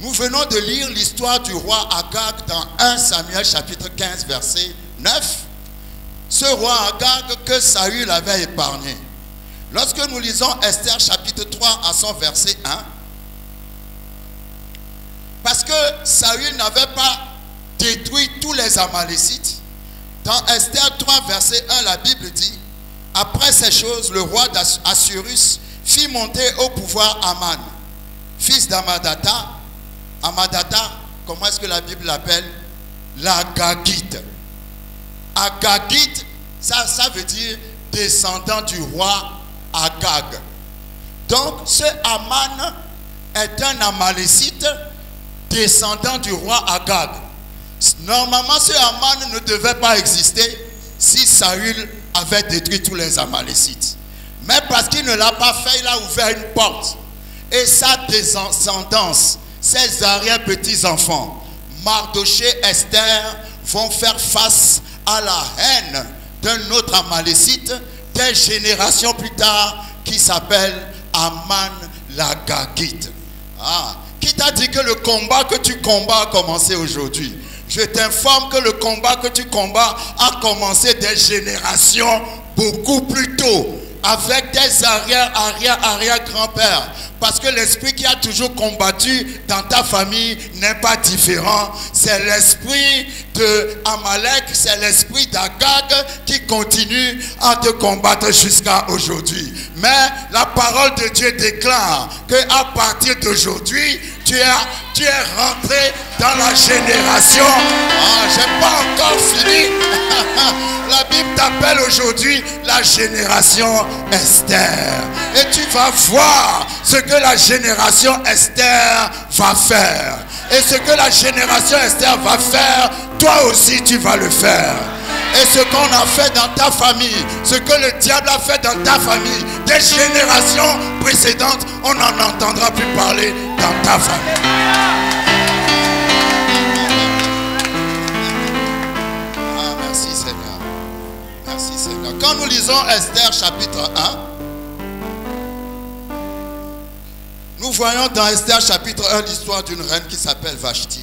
D: nous venons de lire l'histoire du roi Agag dans 1 Samuel chapitre 15 verset 9. Ce roi Agag que Saül avait épargné. Lorsque nous lisons Esther chapitre 3 à son verset 1, parce que Saül n'avait pas détruit tous les Amalécites, dans Esther 3 verset 1, la Bible dit, après ces choses, le roi d'Assyrus fit monter au pouvoir Aman, fils d'Amadata. Amadata, comment est-ce que la Bible l'appelle? L'Agagite. Agagite, ça veut dire descendant du roi Agag. Donc, ce Aman est un Amalécite descendant du roi Agag. Normalement, ce Aman ne devait pas exister si Saül avait détruit tous les Amalécites. Mais parce qu'il ne l'a pas fait, il a ouvert une porte. Et sa descendance, ses arrière-petits-enfants, Mardoché, Esther, vont faire face à la haine d'un autre Amalécite des générations plus tard qui s'appelle Aman l'Agagite. Qui t'a dit que le combat que tu combats a commencé aujourd'hui? Je t'informe que le combat que tu combats a commencé des générations beaucoup plus tôt, avec des arrière-grands-pères. Parce que l'esprit qui a toujours combattu dans ta famille n'est pas différent. C'est l'esprit de Amalek, c'est l'esprit d'Agag qui continue à te combattre jusqu'à aujourd'hui. Mais la parole de Dieu déclare qu'à partir d'aujourd'hui, tu es rentré dans la génération. J'ai pas encore fini. La Bible t'appelle aujourd'hui la génération Esther. Et tu vas voir ce que la génération Esther va faire. Et ce que la génération Esther va faire, toi aussi tu vas le faire. Et ce qu'on a fait dans ta famille, ce que le diable a fait dans ta famille, des générations précédentes, on n'en entendra plus parler dans ta famille. Merci Seigneur. Merci Seigneur. Quand nous lisons Esther chapitre 1, nous voyons dans Esther chapitre 1 l'histoire d'une reine qui s'appelle Vashti.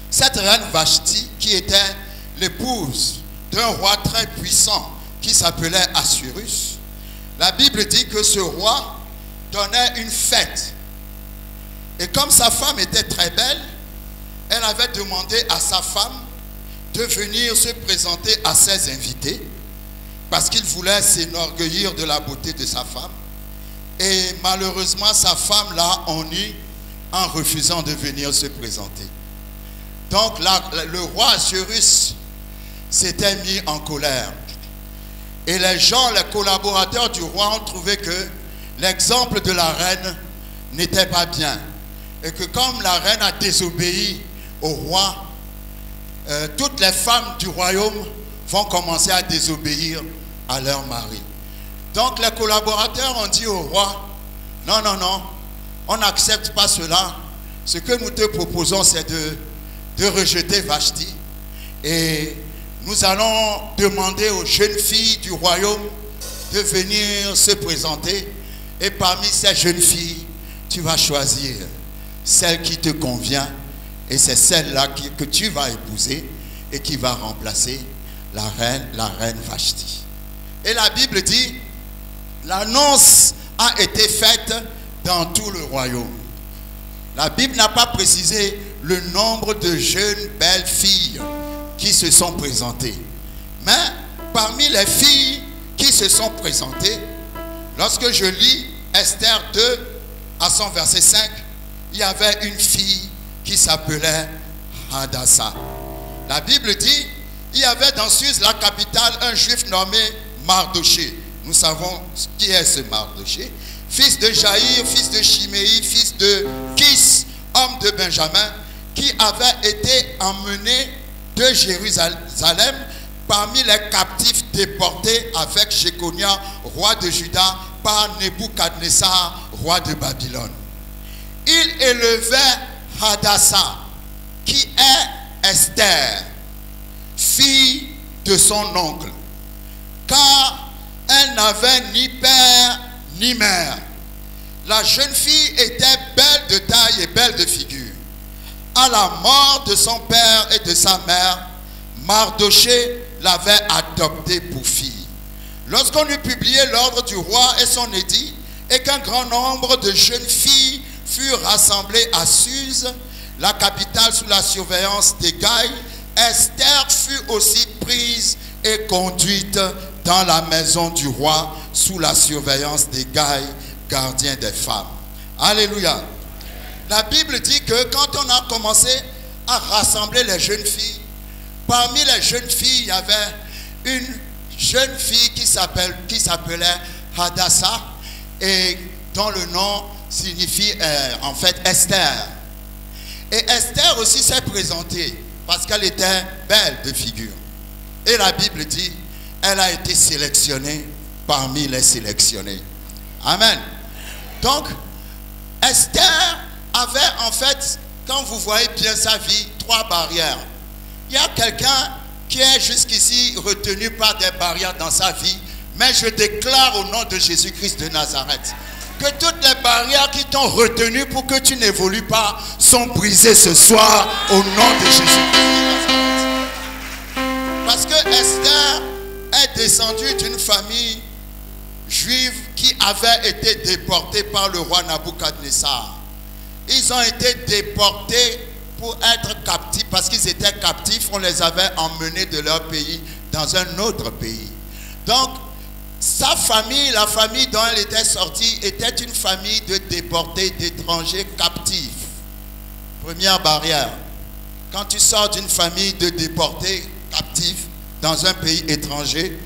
D: Cette reine Vashti, qui était l'épouse d'un roi très puissant qui s'appelait Assyrus, la Bible dit que ce roi donnait une fête. Et comme sa femme était très belle, elle avait demandé à sa femme de venir se présenter à ses invités parce qu'il voulait s'enorgueillir de la beauté de sa femme. Et malheureusement, sa femme l'a ennuie en refusant de venir se présenter. Donc le roi Assuérus s'était mis en colère. Et les gens, les collaborateurs du roi ont trouvé que l'exemple de la reine n'était pas bien. Et que comme la reine a désobéi au roi, toutes les femmes du royaume vont commencer à désobéir à leur mari. Donc les collaborateurs ont dit au roi, non, non, non, on n'accepte pas cela. Ce que nous te proposons, c'est de rejeter Vashti. Et nous allons demander aux jeunes filles du royaume de venir se présenter. Et parmi ces jeunes filles, tu vas choisir celle qui te convient. Et c'est celle-là que tu vas épouser et qui va remplacer la reine Vashti. Et la Bible dit, l'annonce a été faite dans tout le royaume. La Bible n'a pas précisé le nombre de jeunes belles filles qui se sont présentées. Mais parmi les filles qui se sont présentées, lorsque je lis Esther 2 à son verset 5, il y avait une fille qui s'appelait Hadassah. La Bible dit, il y avait dans Suse, la capitale, un juif nommé Mardoché. Nous savons qui est ce Mardoché. Fils de Jaïr, fils de Chiméi, fils de Kis, homme de Benjamin, qui avait été emmené de Jérusalem parmi les captifs déportés avec Jéconia, roi de Juda, par Nebuchadnezzar, roi de Babylone. Il élevait Hadassah, qui est Esther, fille de son oncle, car elle n'avait ni père ni mère. La jeune fille était belle de taille et belle de figure. À la mort de son père et de sa mère, Mardoché l'avait adoptée pour fille. Lorsqu'on eut publié l'ordre du roi et son édit, et qu'un grand nombre de jeunes filles furent rassemblées à Suse, la capitale sous la surveillance d'Hégai, Esther fut aussi prise et conduite dans la maison du roi sous la surveillance d'Hégai, gardien des femmes. Alléluia. La Bible dit que quand on a commencé à rassembler les jeunes filles, parmi les jeunes filles, il y avait une jeune fille qui s'appelait Hadassah et dont le nom signifie en fait Esther. Et Esther aussi s'est présentée parce qu'elle était belle de figure. Et la Bible dit, elle a été sélectionnée parmi les sélectionnés. Amen. Donc, Esther avait en fait, quand vous voyez bien sa vie, 3 barrières. Il y a quelqu'un qui est jusqu'ici retenu par des barrières dans sa vie, mais je déclare au nom de Jésus-Christ de Nazareth que toutes les barrières qui t'ont retenu pour que tu n'évolues pas sont brisées ce soir au nom de Jésus-Christ de Nazareth. Parce que Esther est descendue d'une famille juive qui avait été déportée par le roi Nabuchadnezzar. Ils ont été déportés pour être captifs, parce qu'ils étaient captifs, on les avait emmenés de leur pays dans un autre pays. Donc, sa famille, la famille dont elle était sortie, était une famille de déportés, d'étrangers captifs. Première barrière. Quand tu sors d'une famille de déportés captifs dans un pays étranger,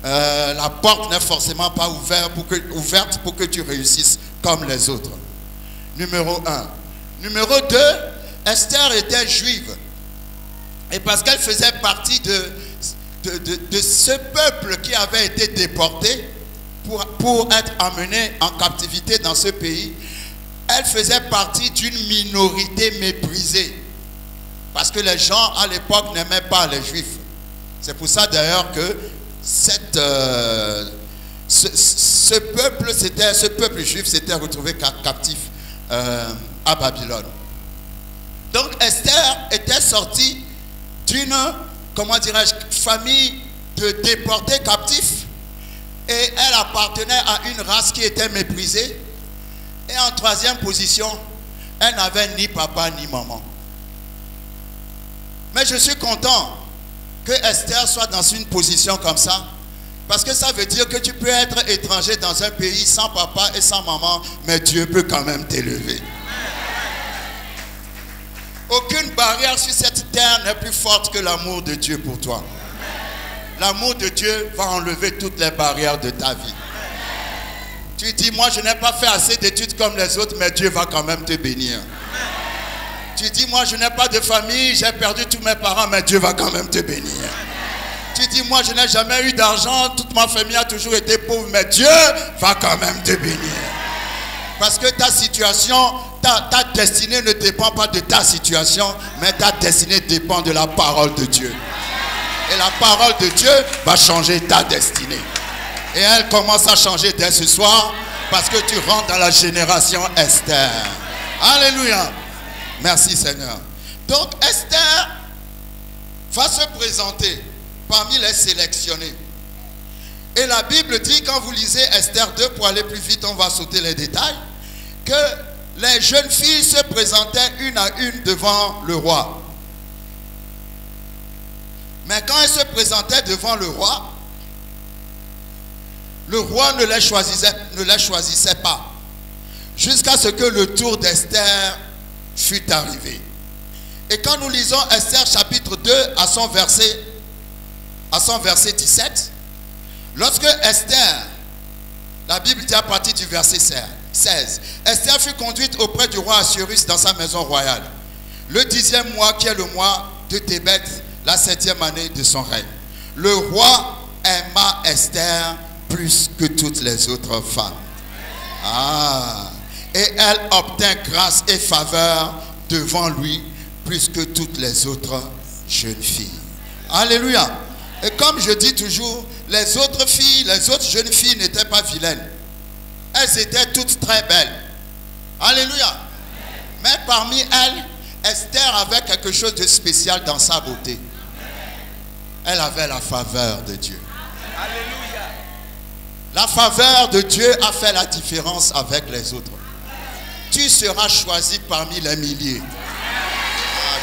D: la porte n'est forcément pas ouverte pour que tu réussisses comme les autres. Numéro 1. Numéro 2, Esther était juive. Et parce qu'elle faisait partie de ce peuple qui avait été déporté pour être amené en captivité dans ce pays, elle faisait partie d'une minorité méprisée. Parce que les gens à l'époque n'aimaient pas les juifs. C'est pour ça d'ailleurs que ce peuple juif s'était retrouvé captif à Babylone. Donc Esther était sortie d'une, comment dirais-je, famille de déportés captifs, et elle appartenait à une race qui était méprisée. Et en troisième position, Elle n'avait ni papa ni maman. Mais je suis content que Esther soit dans une position comme ça. Parce que ça veut dire que tu peux être étranger dans un pays sans papa et sans maman, mais Dieu peut quand même t'élever. Aucune barrière sur cette terre n'est plus forte que l'amour de Dieu pour toi. L'amour de Dieu va enlever toutes les barrières de ta vie. Tu dis, moi je n'ai pas fait assez d'études comme les autres, mais Dieu va quand même te bénir. Tu dis, moi je n'ai pas de famille, j'ai perdu tous mes parents, mais Dieu va quand même te bénir. Tu dis, moi je n'ai jamais eu d'argent, toute ma famille a toujours été pauvre, mais Dieu va quand même te bénir. Parce que ta situation, ta destinée ne dépend pas de ta situation, mais ta destinée dépend de la parole de Dieu. Et la parole de Dieu va changer ta destinée. Et elle commence à changer dès ce soir parce que tu rentres dans la génération Esther. Alléluia. Merci Seigneur. Donc Esther va se présenter parmi les sélectionnés. Et la Bible dit, quand vous lisez Esther 2, pour aller plus vite, on va sauter les détails, que les jeunes filles se présentaient une à une devant le roi. Mais quand elles se présentaient devant le roi ne les choisissait pas. Jusqu'à ce que le tour d'Esther fût arrivé. Et quand nous lisons Esther chapitre 2 à son verset 17, lorsque Esther, la Bible dit à partir du verset 16, Esther fut conduite auprès du roi Assuérus dans sa maison royale, le 10e mois qui est le mois de Tébet, la 7e année de son règne. Le roi aima Esther plus que toutes les autres femmes. Et elle obtint grâce et faveur devant lui plus que toutes les autres jeunes filles. Alléluia. Et comme je dis toujours, les autres jeunes filles n'étaient pas vilaines. Elles étaient toutes très belles. Alléluia. Mais parmi elles, Esther avait quelque chose de spécial dans sa beauté. Elle avait la faveur de Dieu.
C: Alléluia.
D: La faveur de Dieu a fait la différence avec les autres. Tu seras choisi parmi les milliers.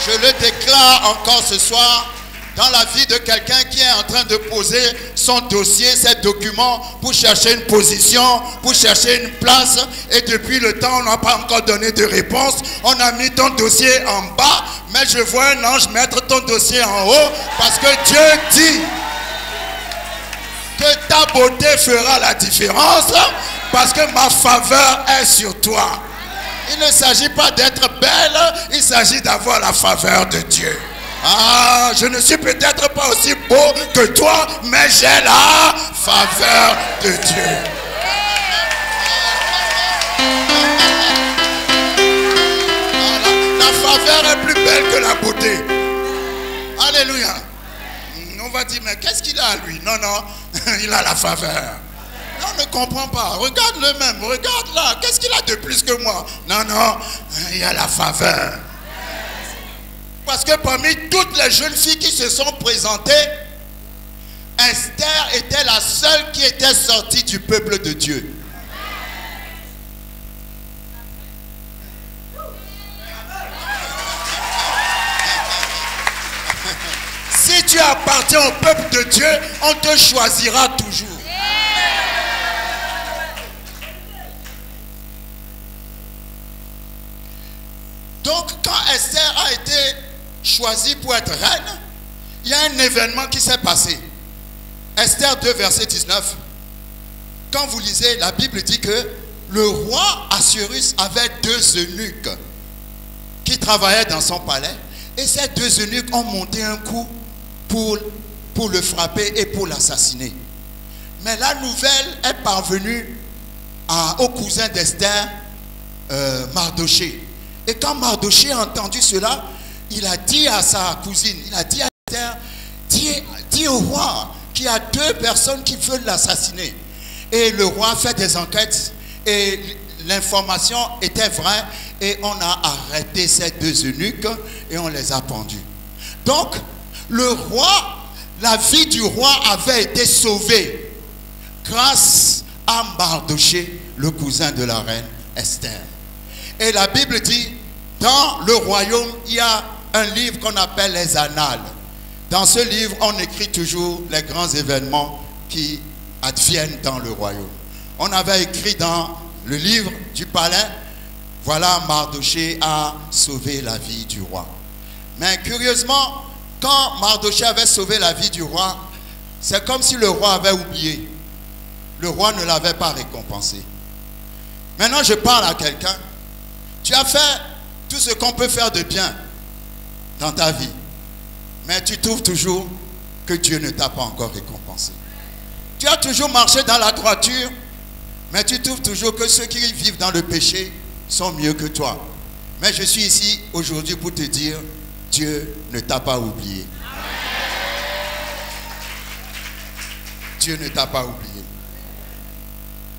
D: Je le déclare encore ce soir dans la vie de quelqu'un qui est en train de poser son dossier, ses documents pour chercher une position, pour chercher une place. Et depuis le temps, on n'a pas encore donné de réponse. On a mis ton dossier en bas, mais je vois un ange mettre ton dossier en haut parce que Dieu dit que ta beauté fera la différence parce que ma faveur est sur toi. Il ne s'agit pas d'être belle, il s'agit d'avoir la faveur de Dieu. Je ne suis peut-être pas aussi beau que toi, mais j'ai la faveur de Dieu. La faveur est plus belle que la beauté. Alléluia. On va dire, mais qu'est-ce qu'il a à lui? Non, non, il a la faveur. On ne comprend pas. Regarde-le même, regarde là. Qu'est-ce qu'il a de plus que moi? Non, non, il a la faveur. Parce que parmi toutes les jeunes filles qui se sont présentées, Esther était la seule qui était sortie du peuple de Dieu. Si tu appartiens au peuple de Dieu, on te choisira toujours. Donc, quand Esther a été choisie pour être reine, il y a un événement qui s'est passé. Esther 2, verset 19. Quand vous lisez, la Bible dit que le roi Assuérus avait 2 eunuques qui travaillaient dans son palais. Et ces 2 eunuques ont monté un coup pour le frapper et pour l'assassiner. Mais la nouvelle est parvenue au cousin d'Esther, Mardoché. Et quand Mardoché a entendu cela, il a dit à sa cousine, il a dit à Esther, dis au roi qu'il y a 2 personnes qui veulent l'assassiner. Et le roi fait des enquêtes et l'information était vraie et on a arrêté ces 2 eunuques et on les a pendus. Donc, le roi, la vie du roi avait été sauvée grâce à Mardoché, le cousin de la reine Esther. Et la Bible dit Dans le royaume, il y a un livre qu'on appelle les Annales. Dans ce livre, on écrit toujours les grands événements qui adviennent dans le royaume. On avait écrit dans le livre du palais, voilà, Mardochée a sauvé la vie du roi. Mais curieusement, quand Mardochée avait sauvé la vie du roi, c'est comme si le roi avait oublié. Le roi ne l'avait pas récompensé. Maintenant, je parle à quelqu'un. Tu as fait tout ce qu'on peut faire de bien dans ta vie. Mais tu trouves toujours que Dieu ne t'a pas encore récompensé. Tu as toujours marché dans la droiture, mais tu trouves toujours que ceux qui vivent dans le péché sont mieux que toi. Mais je suis ici aujourd'hui pour te dire, Dieu ne t'a pas oublié. Dieu ne t'a pas oublié.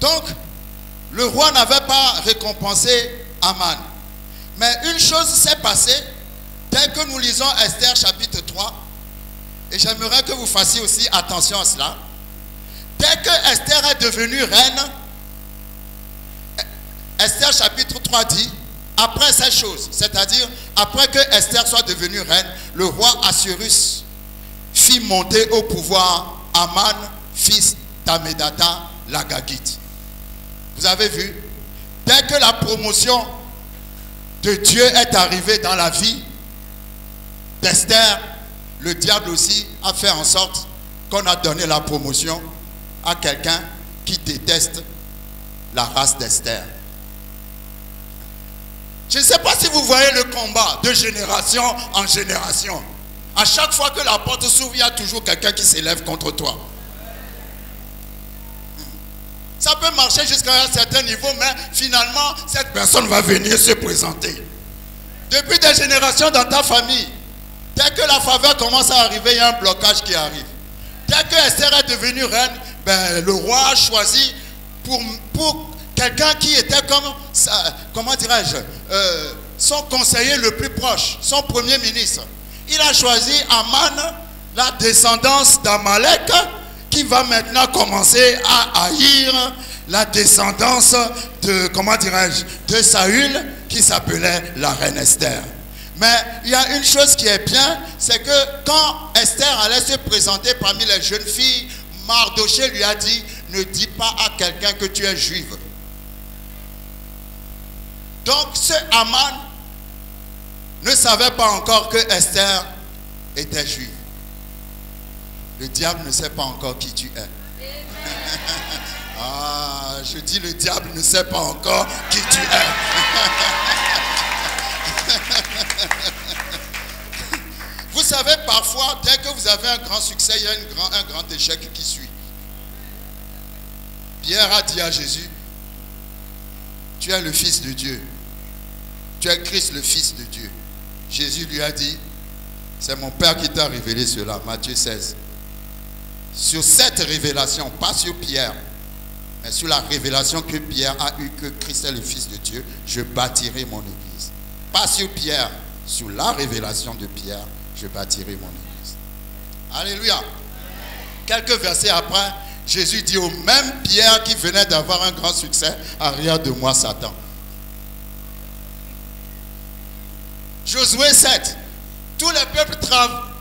D: Donc, le roi n'avait pas récompensé Aman. Mais une chose s'est passée dès que nous lisons Esther chapitre 3. Et j'aimerais que vous fassiez aussi attention à cela. Dès que Esther est devenue reine, Esther chapitre 3 dit, après ces choses, c'est-à-dire après que Esther soit devenue reine, le roi Assuérus fit monter au pouvoir Aman, fils d'Ammédatha, l'Agagite. Vous avez vu? Dès que la promotion de Dieu est arrivée dans la vie d'Esther, le diable aussi a fait en sorte qu'on a donné la promotion à quelqu'un qui déteste la race d'Esther. Je ne sais pas si vous voyez le combat de génération en génération. À chaque fois que la porte s'ouvre, il y a toujours quelqu'un qui s'élève contre toi. Ça peut marcher jusqu'à un certain niveau, mais finalement, cette personne va venir se présenter. Depuis des générations dans ta famille, dès que la faveur commence à arriver, il y a un blocage qui arrive. Dès que Esther est devenue reine, ben, le roi a choisi pour quelqu'un qui était comme, comment dirais-je, son conseiller le plus proche, son premier ministre. Il a choisi Aman, la descendance d'Amalek, qui va maintenant commencer à haïr la descendance de, comment dirais-je, de Saül, qui s'appelait la reine Esther. Mais il y a une chose qui est bien, c'est que quand Esther allait se présenter parmi les jeunes filles, Mardochée lui a dit, ne dis pas à quelqu'un que tu es juive. Donc ce Aman ne savait pas encore que Esther était juive. Le diable ne sait pas encore qui tu es. Ah, je dis le diable ne sait pas encore qui tu es. Vous savez, parfois, dès que vous avez un grand succès, il y a un grand échec qui suit. Pierre a dit à Jésus, tu es le Fils de Dieu. Tu es Christ, le Fils de Dieu. Jésus lui a dit, c'est mon Père qui t'a révélé cela. Matthieu 16. Sur cette révélation, pas sur Pierre, mais sur la révélation que Pierre a eue que Christ est le Fils de Dieu, je bâtirai mon église. Pas sur Pierre, sur la révélation de Pierre, je bâtirai mon église. Alléluia. Quelques versets après, Jésus dit au même Pierre qui venait d'avoir un grand succès, arrière de moi Satan. Josué 7, tous les peuples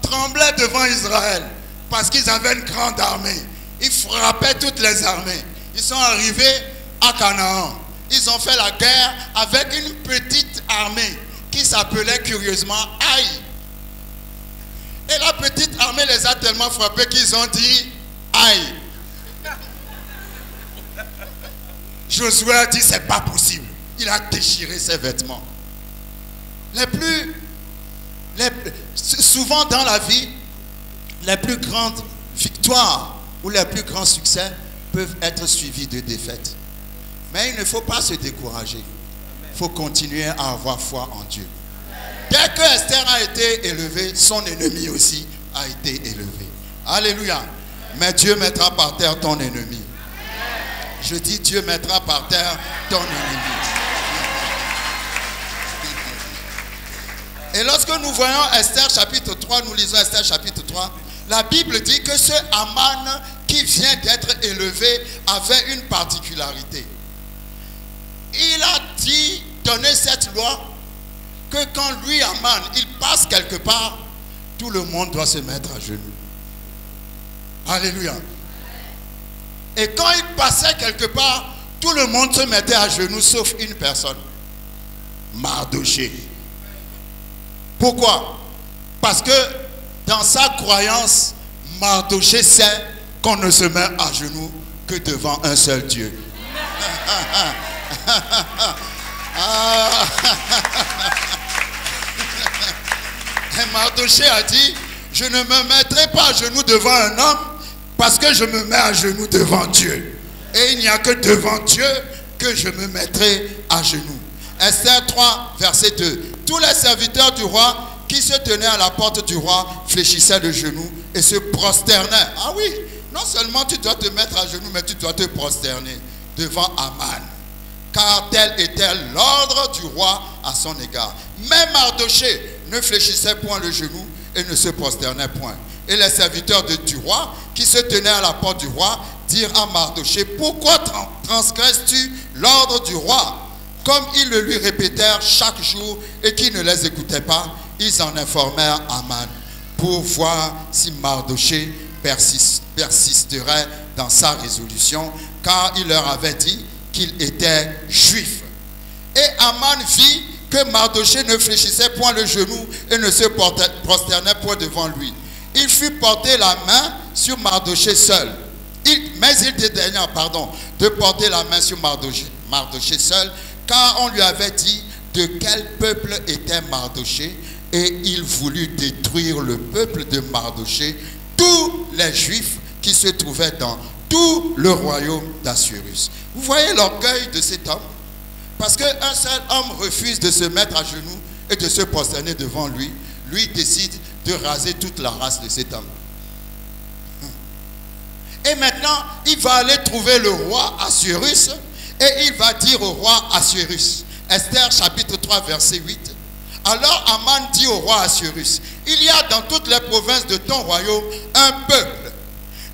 D: tremblaient devant Israël parce qu'ils avaient une grande armée. Ils frappaient toutes les armées. Ils sont arrivés à Canaan. Ils ont fait la guerre avec une petite armée qui s'appelait curieusement Haï. Et la petite armée les a tellement frappés qu'ils ont dit Haï. Josué a dit c'est pas possible. Il a déchiré ses vêtements. Souvent dans la vie, les plus grandes victoires ou les plus grands succès peuvent être suivis de défaites. Mais il ne faut pas se décourager. Il faut continuer à avoir foi en Dieu. Dès que Esther a été élevée, son ennemi aussi a été élevé. Alléluia. Mais Dieu mettra par terre ton ennemi. Je dis Dieu mettra par terre ton ennemi. Et lorsque nous voyons Esther chapitre 3, nous lisons Esther chapitre 3, la Bible dit que ce Aman qui vient d'être élevé avait une particularité. Il a dit, donné cette loi, que quand lui, Aman, il passe quelque part, tout le monde doit se mettre à genoux. Alléluia. Et quand il passait quelque part, tout le monde se mettait à genoux, sauf une personne. Mardoché. Pourquoi? Parce que dans sa croyance, Mardoché sait qu'on ne se met à genoux que devant un seul Dieu. Et Mardoché a dit, je ne me mettrai pas à genoux devant un homme parce que je me mets à genoux devant Dieu. Et il n'y a que devant Dieu que je me mettrai à genoux. Esther 3, verset 2. Tous les serviteurs du roi qui se tenaient à la porte du roi fléchissaient de genoux et se prosternaient. Ah oui, non seulement tu dois te mettre à genoux, mais tu dois te prosterner devant Aman. Car tel était l'ordre du roi à son égard. Mais Mardoché ne fléchissait point le genou et ne se prosternait point. Et les serviteurs du roi qui se tenaient à la porte du roi dirent à Mardoché, pourquoi transgresses-tu l'ordre du roi? Comme ils le lui répétèrent chaque jour et qu'il ne les écoutait pas, ils en informèrent Aman pour voir si Mardoché persisterait dans sa résolution, car il leur avait dit qu'il était juif. Et Aman vit que Mardoché ne fléchissait point le genou et ne se prosternait point devant lui. Il fut porté la main sur Mardoché seul. Mais il dédaigna, de porter la main sur Mardoché seul, car on lui avait dit de quel peuple était Mardoché, et il voulut détruire le peuple de Mardoché, tous les Juifs qui se trouvaient dans tout le royaume d'Assuérus. Vous voyez l'orgueil de cet homme? Parce qu'un seul homme refuse de se mettre à genoux et de se prosterner devant lui, lui décide de raser toute la race de cet homme. Et maintenant, il va aller trouver le roi Assuérus et il va dire au roi Assuérus, Esther chapitre 3 verset 8, alors Aman dit au roi Assuérus, il y a dans toutes les provinces de ton royaume un peuple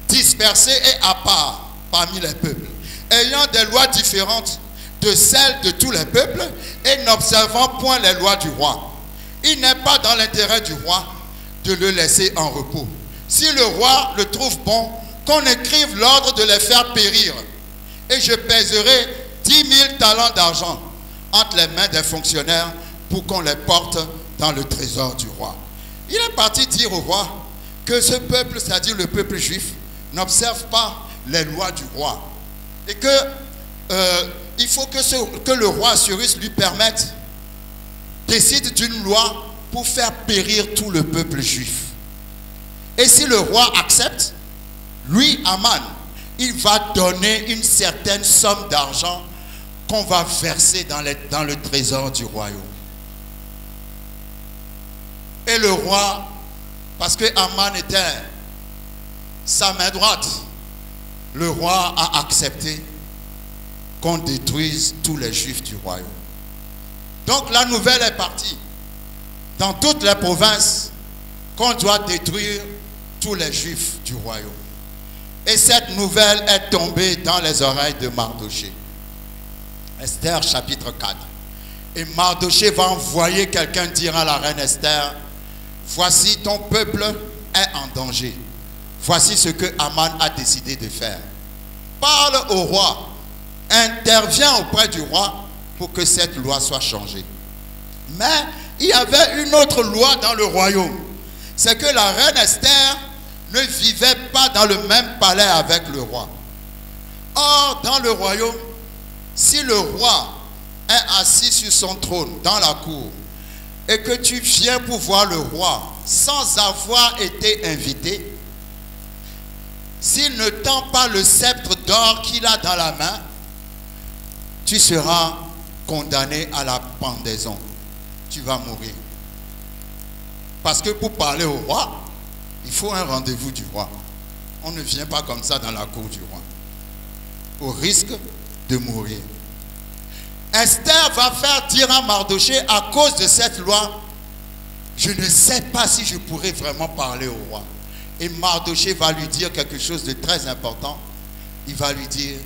D: dispersé et à part parmi les peuples, ayant des lois différentes de celles de tous les peuples et n'observant point les lois du roi. Il n'est pas dans l'intérêt du roi de le laisser en repos. Si le roi le trouve bon, qu'on écrive l'ordre de les faire périr, et je pèserai 10 000 talents d'argent entre les mains des fonctionnaires pour qu'on les porte dans le trésor du roi. Il est parti dire au roi que ce peuple, c'est-à-dire le peuple juif, n'observe pas les lois du roi. Et que il faut que le roi Assuérus lui permette, décide d'une loi pour faire périr tout le peuple juif. Et si le roi accepte, lui, Aman, il va donner une certaine somme d'argent qu'on va verser dans le trésor du royaume. Et le roi, parce que Aman était sa main droite, le roi a accepté qu'on détruise tous les juifs du royaume. Donc la nouvelle est partie dans toutes les provinces qu'on doit détruire tous les juifs du royaume. Et cette nouvelle est tombée dans les oreilles de Mardoché. Esther chapitre 4. Et Mardoché va envoyer quelqu'un dire à la reine Esther, voici ton peuple est en danger. Voici ce que Aman a décidé de faire. Parle au roi, interviens auprès du roi pour que cette loi soit changée. Mais il y avait une autre loi dans le royaume. C'est que la reine Esther ne vivait pas dans le même palais avec le roi. Or, dans le royaume, si le roi est assis sur son trône dans la cour et que tu viens pour voir le roi sans avoir été invité, s'il ne tend pas le sceptre d'or qu'il a dans la main, tu seras condamné à la pendaison. Tu vas mourir. Parce que pour parler au roi, il faut un rendez-vous du roi. On ne vient pas comme ça dans la cour du roi. Au risque de mourir. Esther va faire dire à Mardoché, à cause de cette loi, je ne sais pas si je pourrais vraiment parler au roi. Et Mardoché va lui dire quelque chose de très important. Il va lui dire,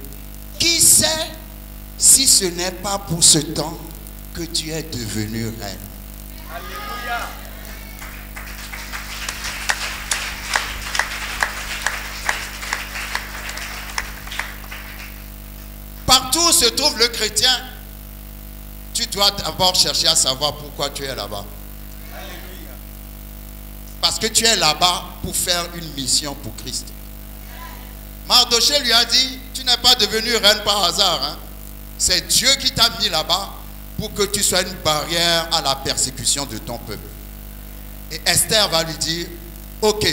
D: qui sait si ce n'est pas pour ce temps que tu es devenue reine? Partout où se trouve le chrétien, tu dois d'abord chercher à savoir pourquoi tu es là-bas. Parce que tu es là-bas pour faire une mission pour Christ. Mardoché lui a dit, tu n'es pas devenue reine par hasard. Hein? C'est Dieu qui t'a mis là-bas pour que tu sois une barrière à la persécution de ton peuple. Et Esther va lui dire, ok,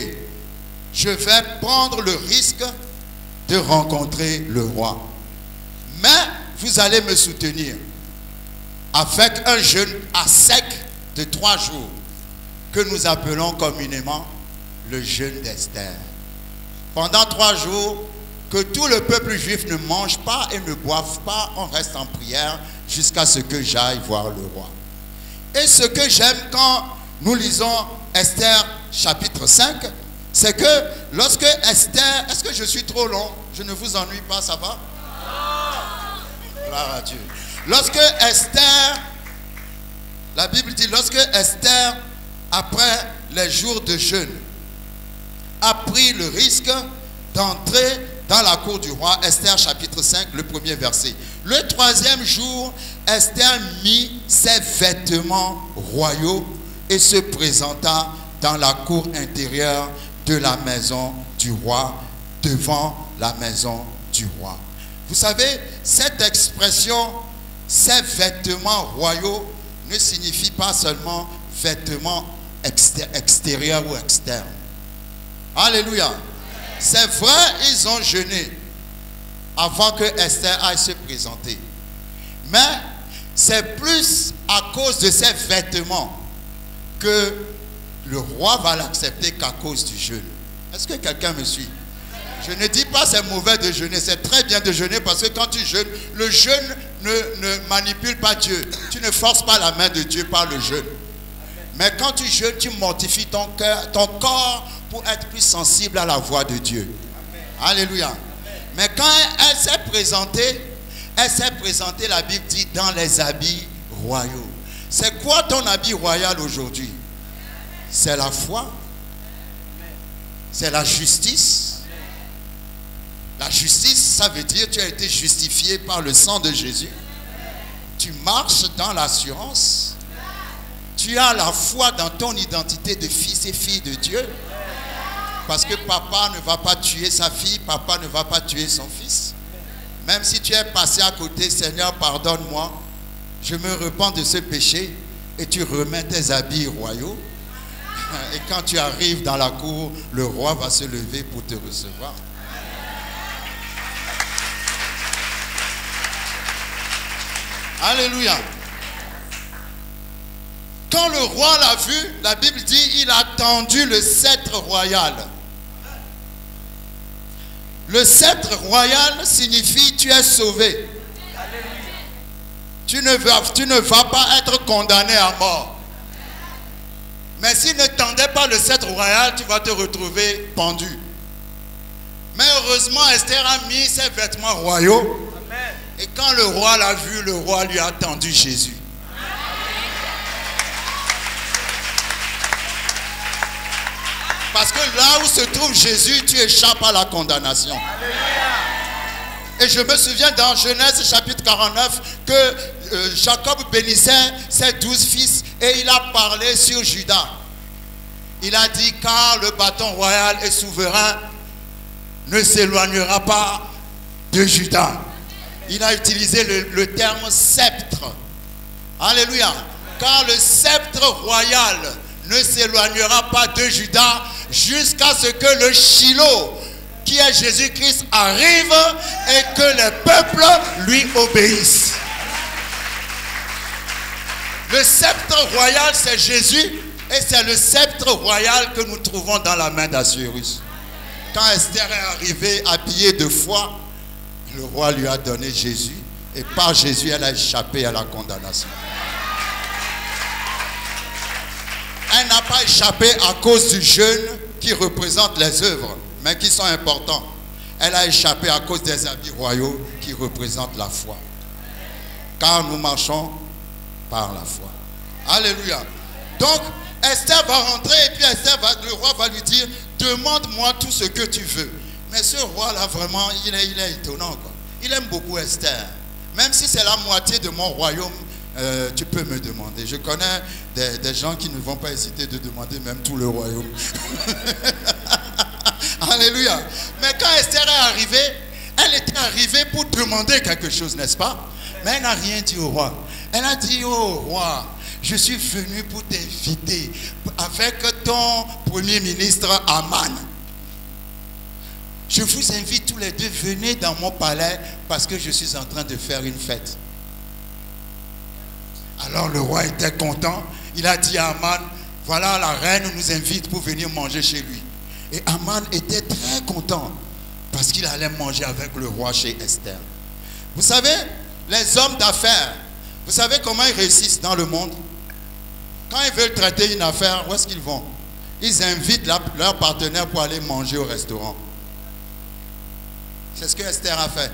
D: je vais prendre le risque de rencontrer le roi. Mais vous allez me soutenir avec un jeûne à sec de 3 jours que nous appelons communément le jeûne d'Esther. Pendant 3 jours, que tout le peuple juif ne mange pas et ne boive pas, on reste en prière jusqu'à ce que j'aille voir le roi. Et ce que j'aime quand nous lisons Esther chapitre 5, c'est que lorsque Esther, est-ce que je suis trop long? Je ne vous ennuie pas, ça va? Gloire à Dieu. Lorsque Esther, la Bible dit, lorsque Esther, après les jours de jeûne, a pris le risque d'entrer dans la cour du roi, Esther chapitre 5, le premier verset. Le 3e jour, Esther mit ses vêtements royaux et se présenta dans la cour intérieure de la maison du roi, devant la maison du roi. Vous savez, cette expression, ces vêtements royaux, ne signifie pas seulement vêtements extérieurs ou externes. Alléluia. C'est vrai, ils ont jeûné avant que Esther aille se présenter. Mais c'est plus à cause de ces vêtements que le roi va l'accepter qu'à cause du jeûne. Est-ce que quelqu'un me suit? Je ne dis pas c'est mauvais de jeûner, c'est très bien de jeûner parce que quand tu jeûnes, le jeûne ne manipule pas Dieu. Tu ne forces pas la main de Dieu par le jeûne. Mais quand tu jeûnes, tu mortifies ton cœur, ton corps pour être plus sensible à la voix de Dieu. Amen. Alléluia. Mais quand elle s'est présentée, la Bible dit, dans les habits royaux. C'est quoi ton habit royal aujourd'hui? C'est la foi. C'est la justice. La justice, ça veut dire que tu as été justifié par le sang de Jésus. Tu marches dans l'assurance. Tu as la foi dans ton identité de fils et fille de Dieu. Parce que papa ne va pas tuer sa fille, papa ne va pas tuer son fils. Même si tu es passé à côté, Seigneur, pardonne-moi. Je me repens de ce péché et tu remets tes habits royaux. Et quand tu arrives dans la cour, le roi va se lever pour te recevoir. Alléluia. Quand le roi l'a vu, la Bible dit, il a tendu le sceptre royal. Le sceptre royal signifie tu es sauvé. Tu ne vas pas être condamné à mort. Mais s'il ne tendait pas le sceptre royal, tu vas te retrouver pendu. Mais heureusement, Esther a mis ses vêtements royaux. Et quand le roi l'a vu, le roi lui a tendu Jésus. Parce que là où se trouve Jésus, tu échappes à la condamnation. Et je me souviens dans Genèse chapitre 49 que Jacob bénissait ses 12 fils et il a parlé sur Judas. Il a dit, car le bâton royal et souverain ne s'éloignera pas de Judas. Il a utilisé le terme sceptre. Alléluia. Car le sceptre royal ne s'éloignera pas de Judas jusqu'à ce que le Shiloh, qui est Jésus-Christ, arrive et que les peuples lui obéissent. Le sceptre royal, c'est Jésus et c'est le sceptre royal que nous trouvons dans la main d'Assuérus. Quand Esther est arrivée habillée de foi, le roi lui a donné Jésus et par Jésus, elle a échappé à la condamnation. Elle n'a pas échappé à cause du jeûne qui représente les œuvres, mais qui sont importants. Elle a échappé à cause des habits royaux qui représentent la foi. Car nous marchons par la foi. Alléluia. Donc, Esther va rentrer et puis le roi va lui dire, demande-moi tout ce que tu veux. Mais ce roi-là, vraiment, il est étonnant, quoi. Il aime beaucoup Esther. Même si c'est la moitié de mon royaume, tu peux me demander. Je connais des gens qui ne vont pas hésiter de demander même tout le royaume. Alléluia. Mais quand Esther est arrivée, elle était arrivée pour demander quelque chose, n'est-ce pas? Mais elle n'a rien dit au roi. Elle a dit au roi, je suis venu pour t'inviter avec ton premier ministre Aman. Je vous invite tous les deux, venez dans mon palais parce que je suis en train de faire une fête. Alors le roi était content. Il a dit à Aman, voilà, la reine nous invite pour venir manger chez lui. Et Aman était très content parce qu'il allait manger avec le roi chez Esther. Vous savez, les hommes d'affaires, vous savez comment ils réussissent dans le monde? Quand ils veulent traiter une affaire, où est-ce qu'ils vont? Ils invitent leur partenaire pour aller manger au restaurant. C'est ce que Esther a fait.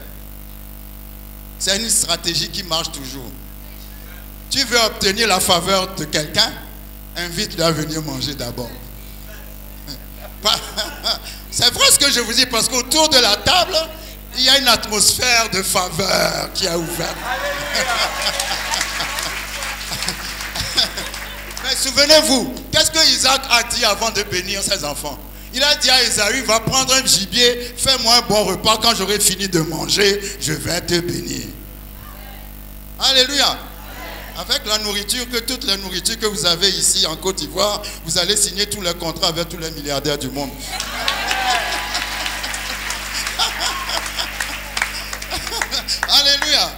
D: C'est une stratégie qui marche toujours. Tu veux obtenir la faveur de quelqu'un, invite-le à venir manger d'abord. C'est vrai ce que je vous dis, parce qu'autour de la table, il y a une atmosphère de faveur qui a ouvert. Mais souvenez-vous, qu'est-ce que Isaac a dit avant de bénir ses enfants? Il a dit à Esaü, va prendre un gibier, fais-moi un bon repas, quand j'aurai fini de manger, je vais te bénir. Alléluia. Avec la nourriture, toute la nourriture que vous avez ici en Côte d'Ivoire, vous allez signer tous les contrats avec tous les milliardaires du monde. Alléluia.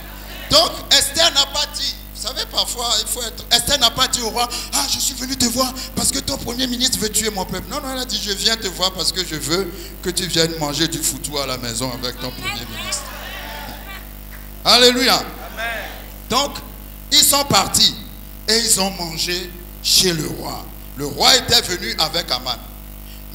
D: Donc, Esther n'a pas dit, vous savez, parfois, il faut être... Esther n'a pas dit au roi, ah, je suis venu te voir parce que ton premier ministre veut tuer mon peuple. Non, non, elle a dit, je viens te voir parce que je veux que tu viennes manger du foutou à la maison avec ton premier ministre. Alléluia. Amen. Donc, ils sont partis et ils ont mangé chez le roi. Le roi était venu avec Aman.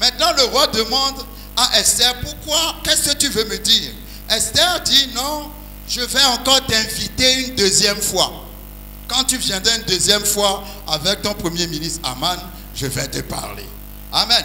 D: Maintenant, le roi demande à Esther, pourquoi, qu'est-ce que tu veux me dire? Esther dit, non, je vais encore t'inviter une deuxième fois. Quand tu viendras une deuxième fois avec ton premier ministre Aman, je vais te parler. Amen.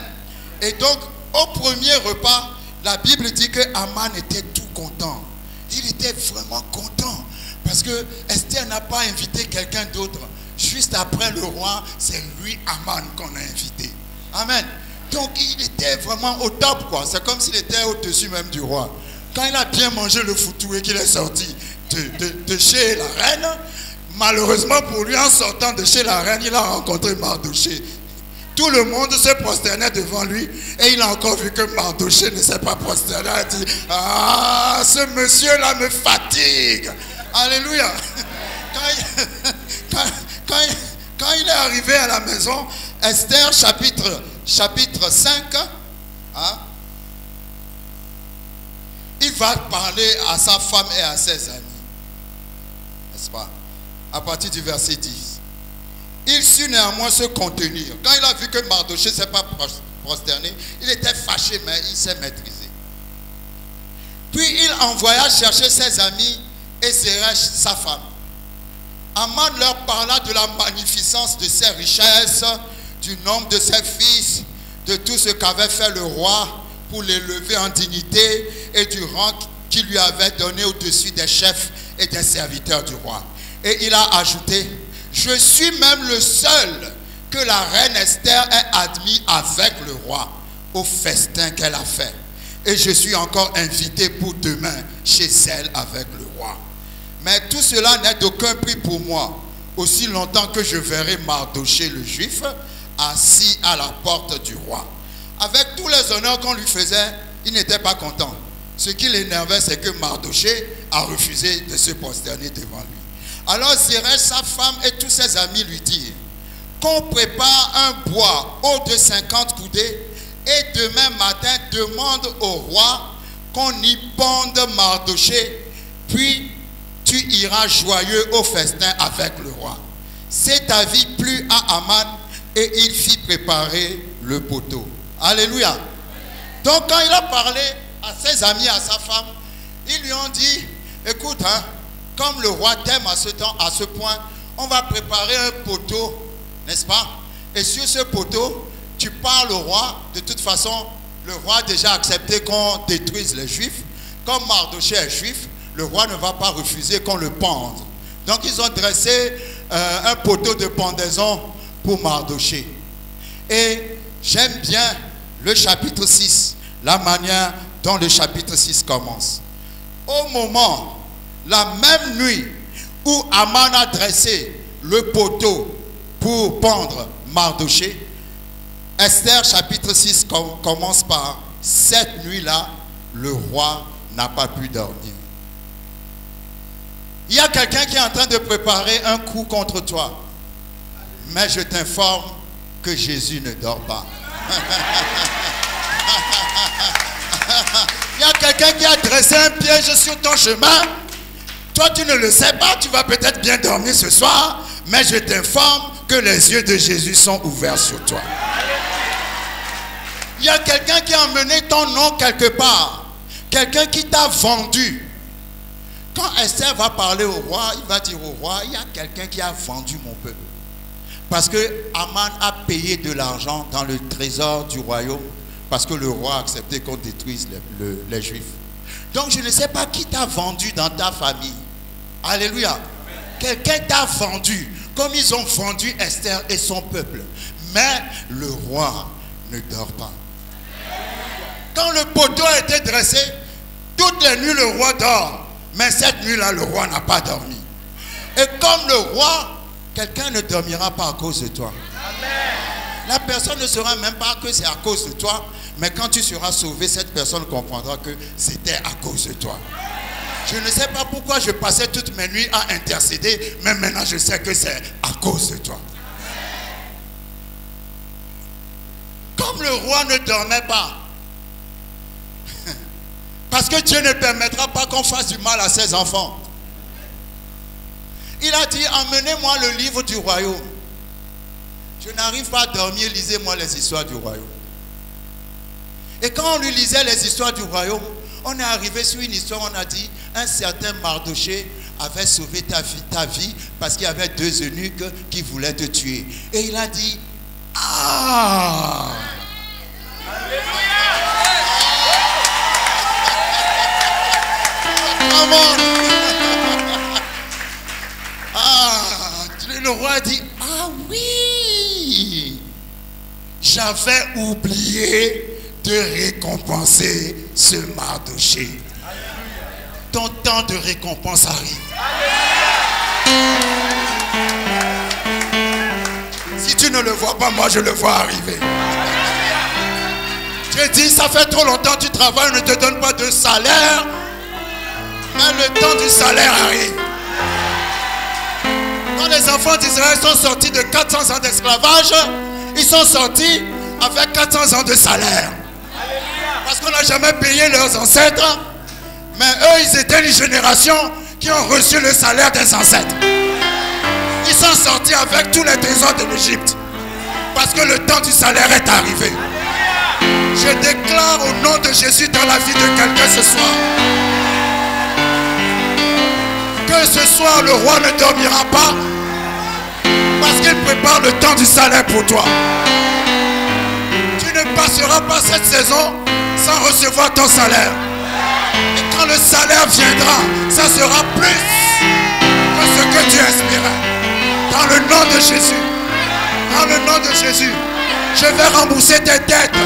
D: Et donc, au premier repas, la Bible dit que Aman était tout content. Il était vraiment content. Parce que Esther n'a pas invité quelqu'un d'autre. Juste après le roi, c'est lui, Aman, qu'on a invité. Amen. Donc, il était vraiment au top, quoi. C'est comme s'il était au-dessus même du roi. Quand il a bien mangé le foutou et qu'il est sorti de chez la reine, malheureusement pour lui, en sortant de chez la reine, il a rencontré Mardoché. Tout le monde se prosternait devant lui et il a encore vu que Mardoché ne s'est pas prosterné. Il a dit, ah, ce monsieur-là me fatigue. Alléluia. Quand il est arrivé à la maison, Esther chapitre 5, hein, il va parler à sa femme et à ses amis. N'est-ce pas? À partir du verset 10. Il sut néanmoins se contenir. Quand il a vu que Mardoché ne s'est pas prosterné, il était fâché, mais il s'est maîtrisé. Puis il envoya chercher ses amis et Zeresh, sa femme. Aman leur parla de la magnificence de ses richesses, du nombre de ses fils, de tout ce qu'avait fait le roi pour l'élever en dignité et du rang qu'il lui avait donné au-dessus des chefs et des serviteurs du roi. Et il a ajouté, je suis même le seul que la reine Esther ait admis avec le roi au festin qu'elle a fait. Et je suis encore invité pour demain chez elle avec le roi. Mais tout cela n'est d'aucun prix pour moi, aussi longtemps que je verrai Mardoché le juif assis à la porte du roi. Avec tous les honneurs qu'on lui faisait, il n'était pas content. Ce qui l'énervait, c'est que Mardoché a refusé de se prosterner devant lui. Alors Zeresh, sa femme et tous ses amis lui dirent, qu'on prépare un bois haut de 50 coudées et demain matin demande au roi qu'on y ponde Mardoché, puis tu iras joyeux au festin avec le roi. Cet avis plut à Aman et il fit préparer le poteau. Alléluia. Donc quand il a parlé à ses amis, à sa femme, ils lui ont dit, écoute, hein, comme le roi t'aime à ce point, on va préparer un poteau, n'est-ce pas? Et sur ce poteau, tu parles au roi. De toute façon, le roi a déjà accepté qu'on détruise les Juifs. Comme Mardochée est juif, le roi ne va pas refuser qu'on le pende. Donc ils ont dressé un poteau de pendaison pour Mardochée. Et j'aime bien le chapitre 6, la manière dont le chapitre 6 commence. Au moment, la même nuit où Aman a dressé le poteau pour pendre Mardochée, Esther chapitre 6 commence par « Cette nuit-là, le roi n'a pas pu dormir ». Il y a quelqu'un qui est en train de préparer un coup contre toi. Mais je t'informe que Jésus ne dort pas. Il y a quelqu'un qui a dressé un piège sur ton chemin. Toi, tu ne le sais pas. Tu vas peut-être bien dormir ce soir. Mais je t'informe que les yeux de Jésus sont ouverts sur toi. Il y a quelqu'un qui a emmené ton nom quelque part. Quelqu'un qui t'a vendu. Quand Esther va parler au roi, il va dire au roi, il y a quelqu'un qui a vendu mon peuple. Parce que Aman a payé de l'argent dans le trésor du royaume, parce que le roi a accepté qu'on détruise les Juifs. Donc je ne sais pas qui t'a vendu dans ta famille. Alléluia. Quelqu'un t'a vendu, comme ils ont vendu Esther et son peuple. Mais le roi ne dort pas. Quand le poteau a été dressé, toutes les nuits le roi dort. Mais cette nuit-là, le roi n'a pas dormi. Et comme le roi, quelqu'un ne dormira pas à cause de toi. Amen. La personne ne saura même pas que c'est à cause de toi. Mais quand tu seras sauvé, cette personne comprendra que c'était à cause de toi. Je ne sais pas pourquoi je passais toutes mes nuits à intercéder. Mais maintenant, je sais que c'est à cause de toi. Comme le roi ne dormait pas, parce que Dieu ne permettra pas qu'on fasse du mal à ses enfants. Il a dit, emmenez-moi le livre du royaume. Je n'arrive pas à dormir, lisez-moi les histoires du royaume. Et quand on lui lisait les histoires du royaume, on est arrivé sur une histoire, on a dit, un certain Mardochée avait sauvé ta vie parce qu'il y avait 2 eunuques qui voulaient te tuer. Et il a dit, ah! Ah, le roi a dit, ah oui, j'avais oublié de récompenser ce Mardochée. Ton temps de récompense arrive. Si tu ne le vois pas, moi je le vois arriver. J'ai dit, ça fait trop longtemps que tu travailles, on ne te donne pas de salaire. Mais le temps du salaire arrive. Quand les enfants d'Israël sont sortis de 400 ans d'esclavage, ils sont sortis avec 400 ans de salaire. Parce qu'on n'a jamais payé leurs ancêtres. Mais eux, ils étaient une génération qui ont reçu le salaire des ancêtres. Ils sont sortis avec tous les trésors de l'Égypte. Parce que le temps du salaire est arrivé. Je déclare au nom de Jésus dans la vie de quelqu'un ce soir. Que ce soir le roi ne dormira pas. Parce qu'il prépare le temps du salaire pour toi. Tu ne passeras pas cette saison sans recevoir ton salaire. Et quand le salaire viendra, ça sera plus que ce que tu espérais. Dans le nom de Jésus. Dans le nom de Jésus. Je vais rembourser tes dettes.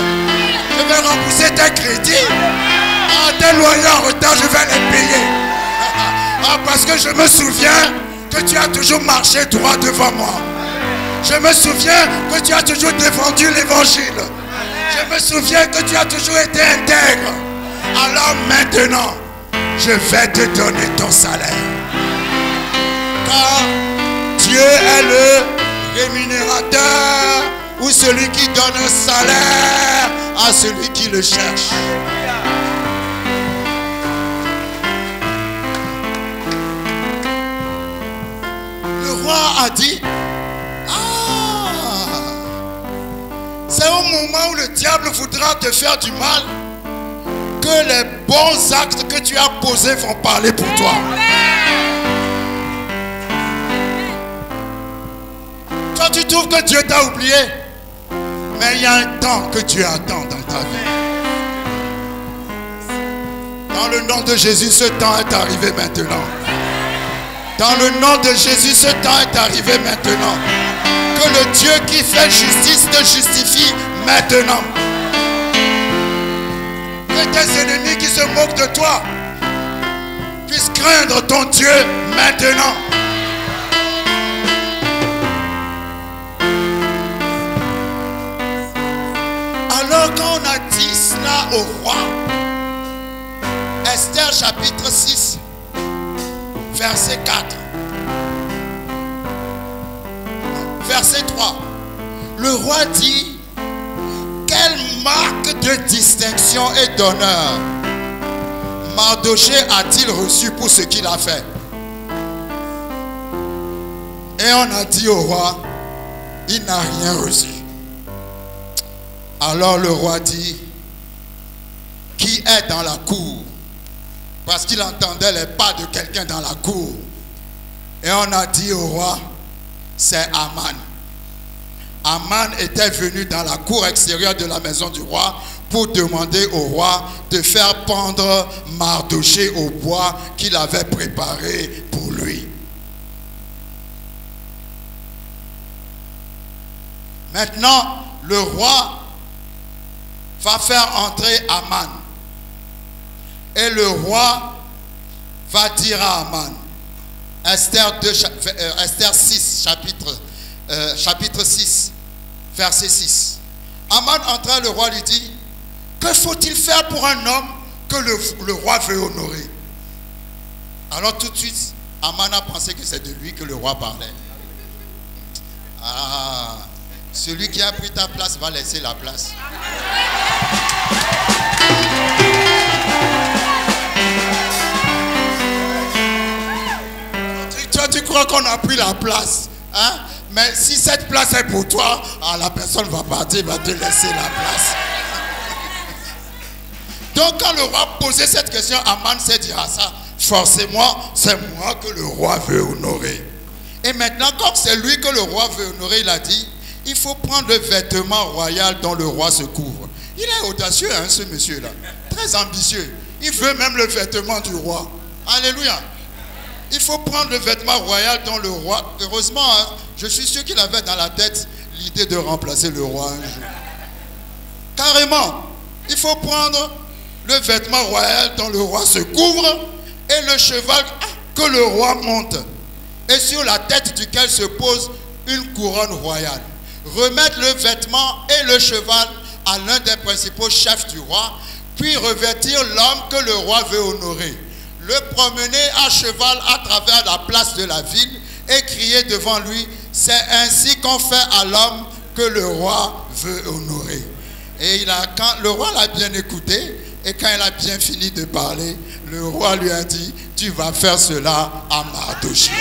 D: Je vais rembourser tes crédits. Ah, tes loyers en retard, je vais les payer. Ah, parce que je me souviens que tu as toujours marché droit devant moi. Je me souviens que tu as toujours défendu l'évangile. Je me souviens que tu as toujours été intègre. Alors maintenant, je vais te donner ton salaire. Car Dieu est le rémunérateur ou celui qui donne un salaire à celui qui le cherche. Le roi a dit, ah, c'est au moment où le diable voudra te faire du mal que les bons actes que tu as posés vont parler pour toi. Toi, tu trouves que Dieu t'a oublié, mais il y a un temps que Dieu attend dans ta vie. Dans le nom de Jésus, ce temps est arrivé maintenant. Dans le nom de Jésus, ce temps est arrivé maintenant. Que le Dieu qui fait justice te justifie maintenant. Que tes ennemis qui se moquent de toi puissent craindre ton Dieu maintenant. Alors quand on a dit cela au roi, Esther chapitre 6, verset 4, verset 3, le roi dit: quelle marque de distinction et d'honneur Mardochée a-t-il reçu pour ce qu'il a fait? Et on a dit au roi: il n'a rien reçu. Alors le roi dit: qui est dans la cour? Parce qu'il entendait les pas de quelqu'un dans la cour. Et on a dit au roi: c'est Aman. Aman était venu dans la cour extérieure de la maison du roi pour demander au roi de faire pendre Mardochée au bois qu'il avait préparé pour lui. Maintenant, le roi va faire entrer Aman. Et le roi va dire à Aman, Esther 6, chapitre 6, verset 6. Aman entra, le roi lui dit: que faut-il faire pour un homme que le roi veut honorer? Alors tout de suite, Aman a pensé que c'est de lui que le roi parlait. Ah, celui qui a pris ta place va laisser la place. Toi, tu crois qu'on a pris la place, hein? Mais si cette place est pour toi, la personne va partir, va te laisser la place. Donc quand le roi posait cette question, Aman s'est dit: ah ça, forcément, c'est moi que le roi veut honorer. Et maintenant, comme c'est lui que le roi veut honorer, il a dit: il faut prendre le vêtement royal dont le roi se couvre. Il est audacieux, hein, ce monsieur-là. Très ambitieux. Il veut même le vêtement du roi. Alléluia. Il faut prendre le vêtement royal dont le roi... Heureusement, hein, je suis sûr qu'il avait dans la tête l'idée de remplacer le roi un jour. Carrément. Il faut prendre le vêtement royal dont le roi se couvre et le cheval que le roi monte et sur la tête duquel se pose une couronne royale. Remettre le vêtement et le cheval à l'un des principaux chefs du roi, puis revêtir l'homme que le roi veut honorer. Le promener à cheval à travers la place de la ville et crier devant lui: c'est ainsi qu'on fait à l'homme que le roi veut honorer. Et quand le roi l'a bien écouté, et quand il a bien fini de parler, le roi lui a dit: tu vas faire cela à Mardochée.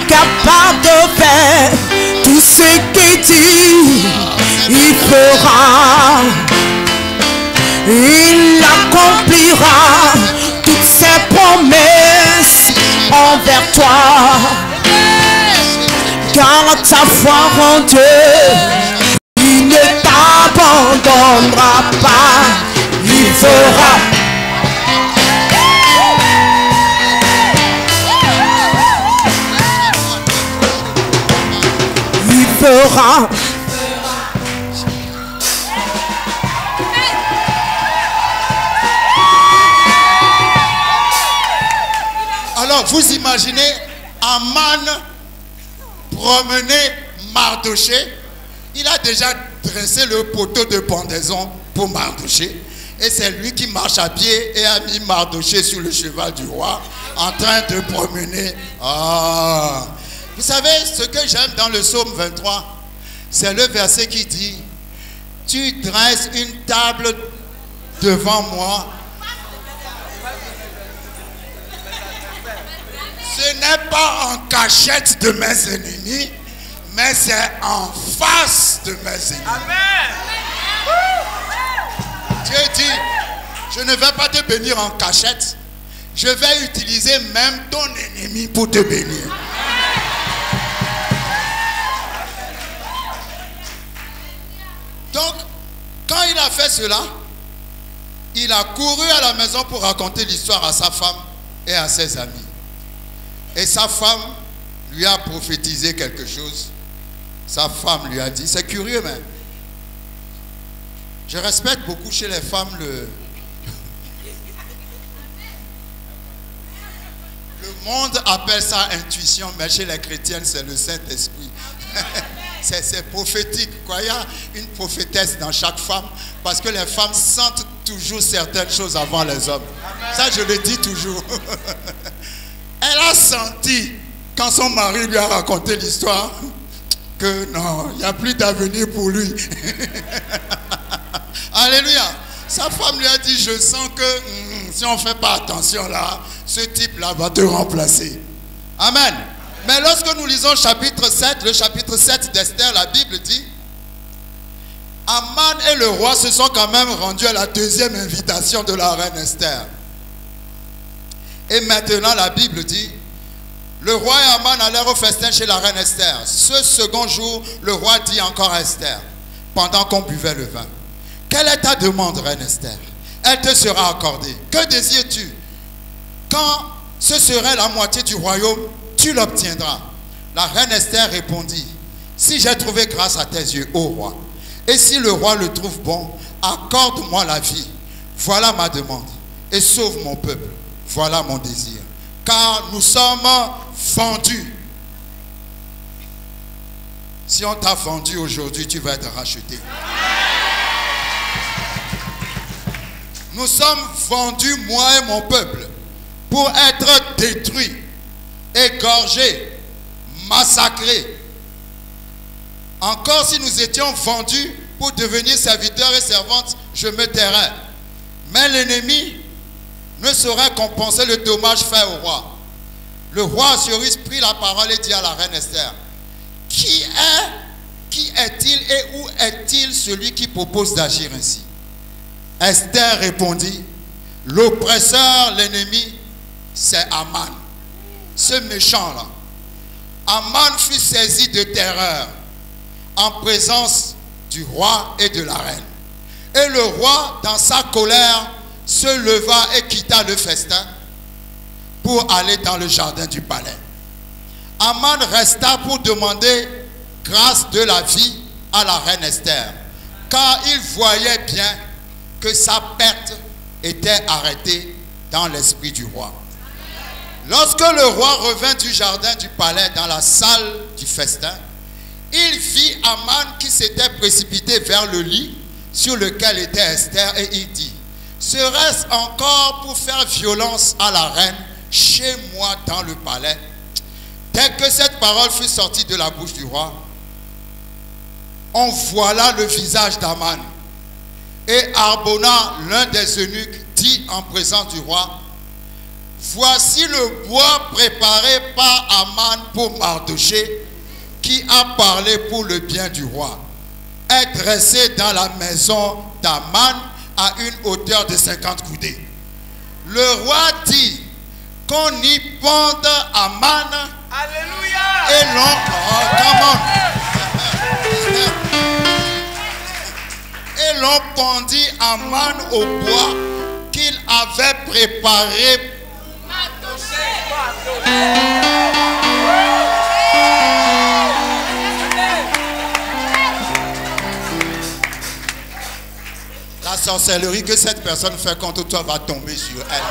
E: Capable de faire tout ce qu'il dit, il fera, il accomplira toutes ses promesses envers toi. Garde ta foi en Dieu, il ne t'abandonnera pas, il fera. Fera.
D: Alors vous imaginez Aman promener Mardochée. Il a déjà dressé le poteau de pendaison pour Mardochée. Et c'est lui qui marche à pied et a mis Mardochée sur le cheval du roi en train de promener. Ah. Vous savez, ce que j'aime dans le psaume 23, c'est le verset qui dit: tu dresses une table devant moi. Ce n'est pas en cachette de mes ennemis, mais c'est en face de mes ennemis.
C: Amen.
D: Dieu dit, je ne vais pas te bénir en cachette. Je vais utiliser même ton ennemi pour te bénir. Donc, quand il a fait cela, il a couru à la maison pour raconter l'histoire à sa femme et à ses amis. Et sa femme lui a prophétisé quelque chose. Sa femme lui a dit, c'est curieux, mais je respecte beaucoup chez les femmes le monde appelle ça intuition, mais chez les chrétiennes, c'est le Saint-Esprit. C'est prophétique, quoi. Il y a une prophétesse dans chaque femme, parce que les femmes sentent toujours certaines choses avant les hommes. Ça, je le dis toujours. Elle a senti, quand son mari lui a raconté l'histoire, que non, il n'y a plus d'avenir pour lui. Alléluia. Sa femme lui a dit, je sens que si on ne fait pas attention là, ce type-là va te remplacer. Amen. Mais lorsque nous lisons chapitre 7, le chapitre 7 d'Esther, la Bible dit, Aman et le roi se sont quand même rendus à la deuxième invitation de la reine Esther. Et maintenant la Bible dit, le roi et Aman allèrent au festin chez la reine Esther. Ce second jour, le roi dit encore à Esther, pendant qu'on buvait le vin, quelle est ta demande, reine Esther? Elle te sera accordée. Que désires-tu? Quand ce serait la moitié du royaume, tu l'obtiendras. La reine Esther répondit, si j'ai trouvé grâce à tes yeux, ô roi, et si le roi le trouve bon, accorde-moi la vie. Voilà ma demande. Et sauve mon peuple. Voilà mon désir. Car nous sommes vendus. Si on t'a vendu aujourd'hui, tu vas être racheté. Nous sommes vendus, moi et mon peuple, pour être détruits, égorgés, massacrés. Encore si nous étions vendus pour devenir serviteurs et servantes, je me tairais. Mais l'ennemi ne saurait compenser le dommage fait au roi. Le roi Assuérus prit la parole et dit à la reine Esther, qui est-il et où est-il celui qui propose d'agir ainsi? Esther répondit, l'oppresseur, l'ennemi, c'est Aman. Ce méchant-là. Aman fut saisi de terreur en présence du roi et de la reine. Et le roi, dans sa colère, se leva et quitta le festin pour aller dans le jardin du palais. Aman resta pour demander grâce de la vie à la reine Esther, car il voyait bien que sa perte était arrêtée dans l'esprit du roi. Lorsque le roi revint du jardin du palais dans la salle du festin, il vit Aman qui s'était précipité vers le lit sur lequel était Esther et il dit, serait-ce encore pour faire violence à la reine chez moi dans le palais? Dès que cette parole fut sortie de la bouche du roi, on voila le visage d'Aman. Et Arbona, l'un des eunuques, dit en présence du roi, voici le bois préparé par Aman pour Mardochée, qui a parlé pour le bien du roi, est dressé dans la maison d'Aman à une hauteur de 50 coudées. Le roi dit qu'on y pende Aman.
C: Alléluia.
D: Et l'on... Et l'on pendit Aman au bois qu'il avait préparé. La sorcellerie que cette personne fait contre toi va tomber sur elle.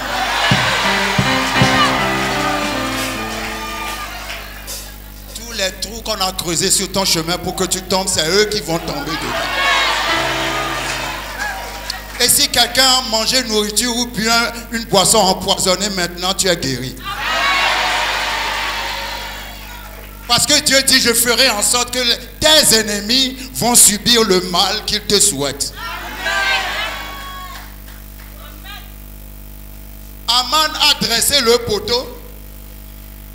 D: Tous les trous qu'on a creusés sur ton chemin pour que tu tombes, c'est eux qui vont tomber dedans. Et si quelqu'un a mangé nourriture ou bu une boisson empoisonnée, maintenant tu es guéri. Parce que Dieu dit, je ferai en sorte que tes ennemis vont subir le mal qu'ils te souhaitent. Aman a dressé le poteau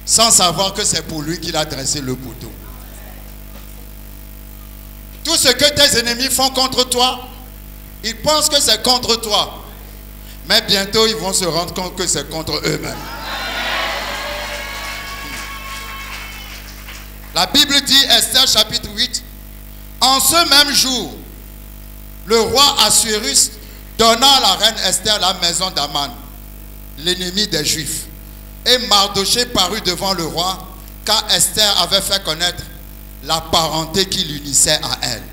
D: sans savoir que c'est pour lui qu'il a dressé le poteau. Tout ce que tes ennemis font contre toi, ils pensent que c'est contre toi. Mais bientôt, ils vont se rendre compte que c'est contre eux-mêmes. La Bible dit, Esther chapitre 8, en ce même jour, le roi Assuérus donna à la reine Esther la maison d'Aman, l'ennemi des Juifs. Et Mardochée parut devant le roi, car Esther avait fait connaître la parenté qui l'unissait à elle.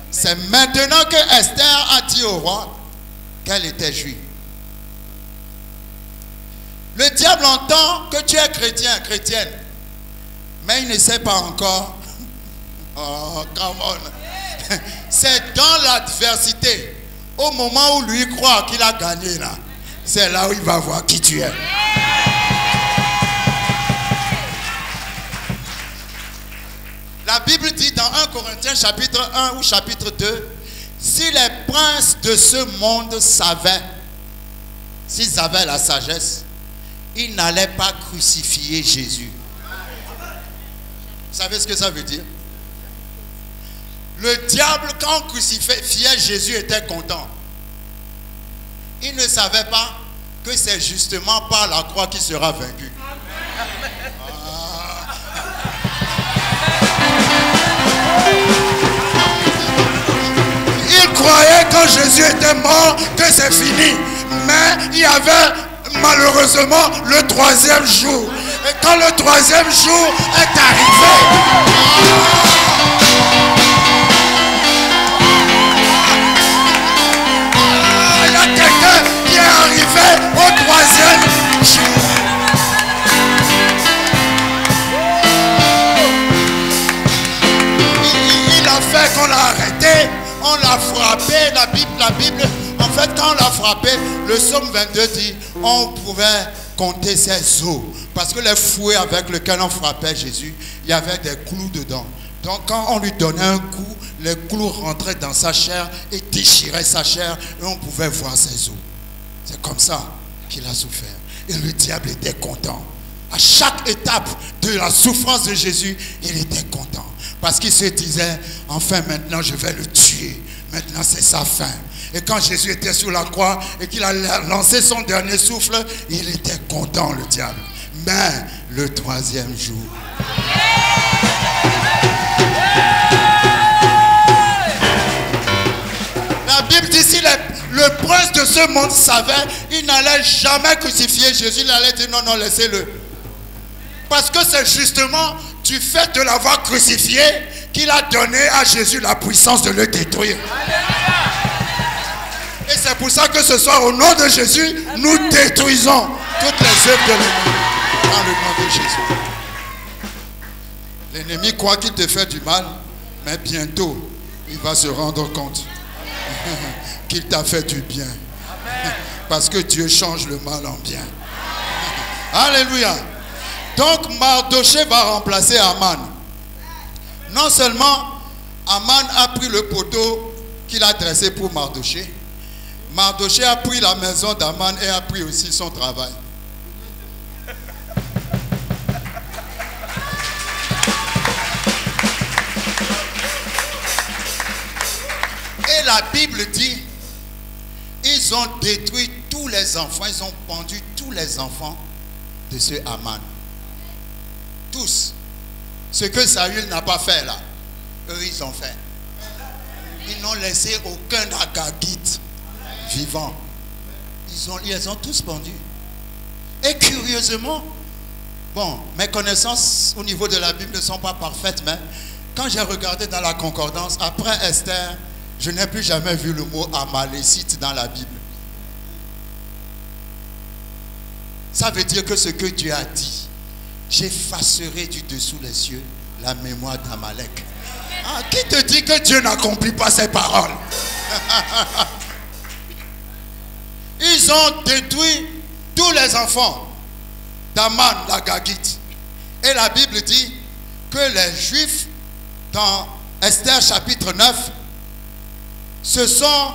D: C'est maintenant que Esther a dit au roi qu'elle était juive. Le diable entend que tu es chrétien, chrétienne, mais il ne sait pas encore. Oh, come on. C'est dans l'adversité, au moment où lui croit qu'il a gagné là, c'est là où il va voir qui tu es. La Bible dit dans 1 Corinthiens chapitre 1 ou chapitre 2, si les princes de ce monde savaient, s'ils avaient la sagesse, ils n'allaient pas crucifier Jésus. Vous savez ce que ça veut dire? Le diable, quand on crucifiait Jésus, était content. Il ne savait pas que c'est justement par la croix qu'il sera vaincu. Il croyait quand Jésus était mort que c'est fini. Mais il y avait malheureusement le troisième jour. Et quand le troisième jour est arrivé, il y a quelqu'un qui est arrivé au troisième jour. Il a fait qu'on l'a arrêté, on l'a frappé. La Bible, en fait, quand on l'a frappé, le psaume 22 dit, on pouvait compter ses os. Parce que les fouets avec lesquels on frappait Jésus, il y avait des clous dedans. Donc quand on lui donnait un coup, les clous rentraient dans sa chair et déchiraient sa chair et on pouvait voir ses os. C'est comme ça qu'il a souffert. Et le diable était content. À chaque étape de la souffrance de Jésus, il était content. Parce qu'il se disait, enfin maintenant je vais le tuer. Maintenant c'est sa fin. Et quand Jésus était sur la croix et qu'il a lancé son dernier souffle, il était content, le diable. Mais le troisième jour, la Bible dit, si le prince de ce monde savait, il n'allait jamais crucifier Jésus. Il allait dire non, non, laissez-le. Parce que c'est justement du fait de l'avoir crucifié qu'il a donné à Jésus la puissance de le détruire. Et c'est pour ça que ce soir, au nom de Jésus, nous détruisons toutes les œuvres de l'ennemi. Dans le nom de Jésus. L'ennemi croit qu'il te fait du mal, mais bientôt, il va se rendre compte qu'il t'a fait du bien. Parce que Dieu change le mal en bien. Alléluia. Donc, Mardochée va remplacer Aman. Non seulement Aman a pris le poteau qu'il a dressé pour Mardochée, Mardochée a pris la maison d'Aman et a pris aussi son travail. Et la Bible dit, ils ont détruit tous les enfants, ils ont pendu tous les enfants de ce Aman. Tous. Ce que Saül n'a pas fait là, eux ils ont fait. Ils n'ont laissé aucun Agagite vivant. Ils les ont tous pendus. Et curieusement, bon, mes connaissances au niveau de la Bible ne sont pas parfaites, mais quand j'ai regardé dans la concordance, après Esther, je n'ai plus jamais vu le mot amalécite dans la Bible. Ça veut dire que ce que Dieu a dit, j'effacerai du dessous les cieux la mémoire d'Amalek. Ah, qui te dit que Dieu n'accomplit pas ses paroles? Ils ont détruit tous les enfants d'Aman, l'Agagite. Et la Bible dit que les Juifs, dans Esther chapitre 9, se sont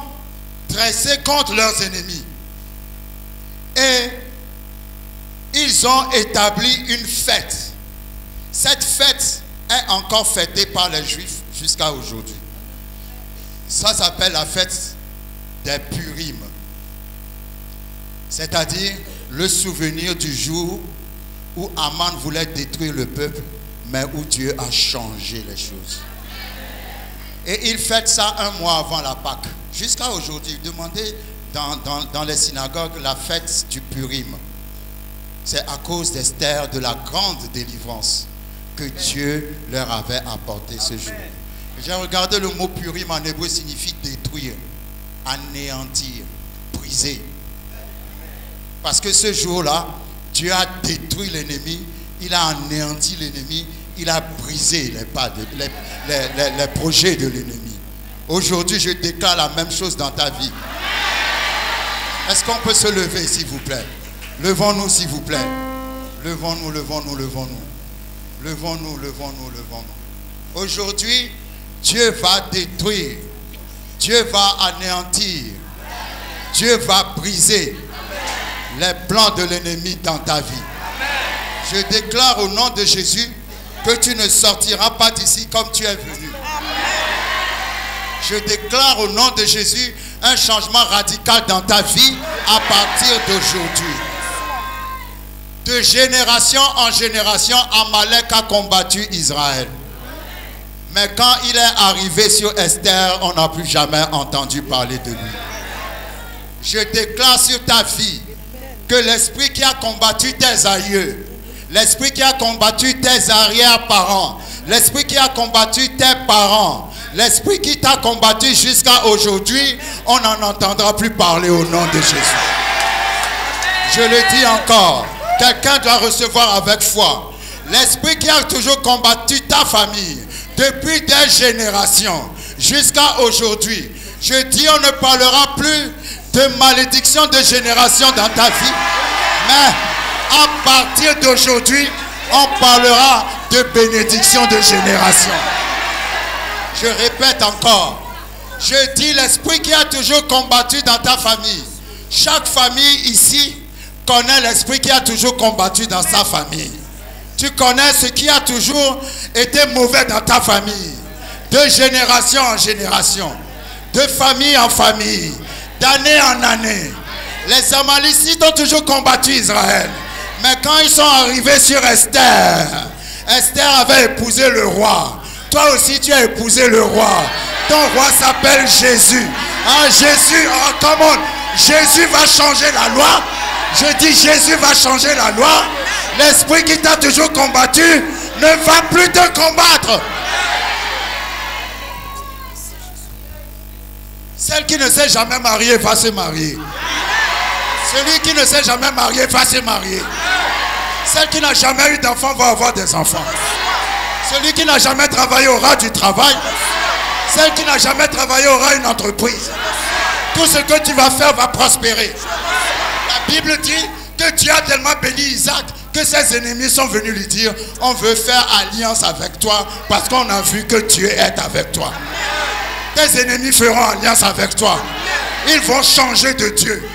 D: dressés contre leurs ennemis. Et ils ont établi une fête Cette fête est encore fêtée par les Juifs jusqu'à aujourd'hui. Ça s'appelle la fête des Purim. C'est-à-dire le souvenir du jour où Aman voulait détruire le peuple, mais où Dieu a changé les choses. Et il fête ça un mois avant la Pâque. Jusqu'à aujourd'hui, demandez dans les synagogues la fête du Purim. C'est à cause d'Esther, de la grande délivrance, que Dieu leur avait apporté ce jour. J'ai regardé le mot Purim en hébreu, signifie détruire, anéantir, briser. Parce que ce jour-là, Dieu a détruit l'ennemi, il a anéanti l'ennemi, il a brisé les projets de l'ennemi. Aujourd'hui, je déclare la même chose dans ta vie. Est-ce qu'on peut se lever, s'il vous plaît? Levons-nous, s'il vous plaît. Levons-nous, levons-nous, levons-nous. Levons-nous, levons-nous, levons-nous. Aujourd'hui, Dieu va détruire. Dieu va anéantir. Dieu va briser les plans de l'ennemi dans ta vie. Je déclare au nom de Jésus que tu ne sortiras pas d'ici comme tu es venu. Je déclare au nom de Jésus un changement radical dans ta vie à partir d'aujourd'hui. De génération en génération, Amalek a combattu Israël. Mais quand il est arrivé sur Esther, on n'a plus jamais entendu parler de lui. Je déclare sur ta vie que l'esprit qui a combattu tes aïeux, l'esprit qui a combattu tes arrière-parents, l'esprit qui a combattu tes parents, l'esprit qui t'a combattu jusqu'à aujourd'hui, on n'en entendra plus parler au nom de Jésus. Je le dis encore, quelqu'un doit recevoir avec foi. L'esprit qui a toujours combattu ta famille depuis des générations jusqu'à aujourd'hui, je dis on ne parlera plus de malédiction de génération dans ta vie, mais à partir d'aujourd'hui, on parlera de bénédiction de génération. Je répète encore, je dis l'esprit qui a toujours combattu dans ta famille. Chaque famille ici connaît l'esprit qui a toujours combattu dans sa famille. Tu connais ce qui a toujours été mauvais dans ta famille. De génération en génération, de famille en famille, d'année en année. Les Amalécites ont toujours combattu Israël. Mais quand ils sont arrivés sur Esther, Esther avait épousé le roi. Toi aussi tu as épousé le roi. Ton roi s'appelle Jésus. Ah Jésus, oh come on. Jésus va changer la loi. Je dis Jésus va changer la loi. L'esprit qui t'a toujours combattu ne va plus te combattre. Celle qui ne s'est jamais mariée va se marier. Celui qui ne s'est jamais marié va se marier. Celle qui n'a jamais eu d'enfant va avoir des enfants. Celui qui n'a jamais travaillé aura du travail. Celle qui n'a jamais travaillé aura une entreprise. Tout ce que tu vas faire va prospérer. La Bible dit que Dieu a tellement béni Isaac que ses ennemis sont venus lui dire on veut faire alliance avec toi parce qu'on a vu que Dieu est avec toi. Tes ennemis feront alliance avec toi. Ils vont changer de Dieu.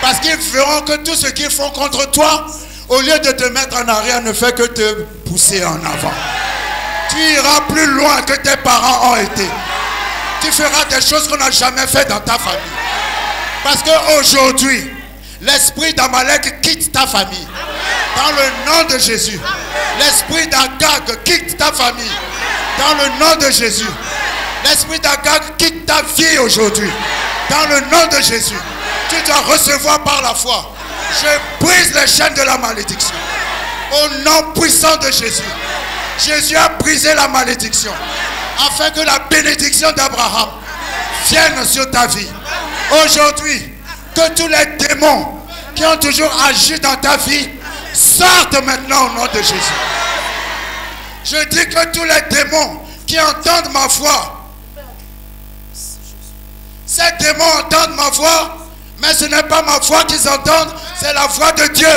D: Parce qu'ils feront que tout ce qu'ils font contre toi, au lieu de te mettre en arrière, ne fait que te pousser en avant. Tu iras plus loin que tes parents ont été. Tu feras des choses qu'on n'a jamais fait dans ta famille. Parce qu'aujourd'hui, l'esprit d'Amalek quitte ta famille. Dans le nom de Jésus. L'esprit d'Agag quitte ta famille. Dans le nom de Jésus. L'esprit d'Agag quitte ta vie aujourd'hui. Dans le nom de Jésus. Tu dois recevoir par la foi. Je brise les chaînes de la malédiction. Au nom puissant de Jésus. Jésus a brisé la malédiction. Afin que la bénédiction d'Abraham vienne sur ta vie. Aujourd'hui, que tous les démons qui ont toujours agi dans ta vie sortent maintenant au nom de Jésus. Je dis que tous les démons qui entendent ma voix, ces démons entendent ma voix, mais ce n'est pas ma voix qu'ils entendent, c'est la voix de Dieu.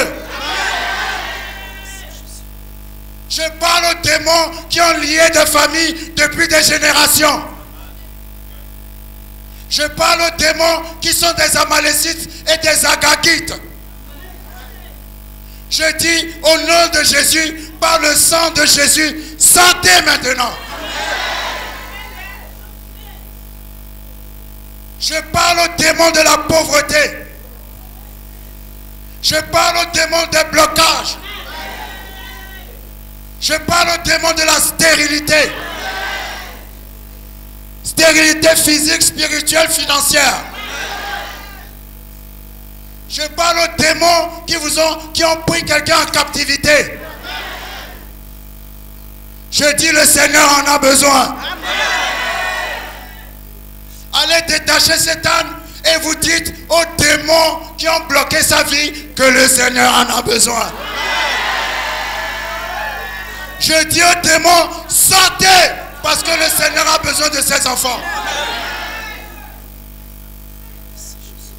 D: Je parle aux démons qui ont lié des familles depuis des générations. Je parle aux démons qui sont des Amalécites et des Agagites. Je dis au nom de Jésus, par le sang de Jésus, sortez maintenant. Je parle au démon de la pauvreté. Je parle au démon des blocages. Je parle au démon de la stérilité. Stérilité physique, spirituelle, financière. Je parle aux démons qui ont pris quelqu'un en captivité. Je dis, le Seigneur en a besoin. Allez détacher cet âne et vous dites aux démons qui ont bloqué sa vie que le Seigneur en a besoin. Je dis aux démons, sortez parce que le Seigneur a besoin de ses enfants.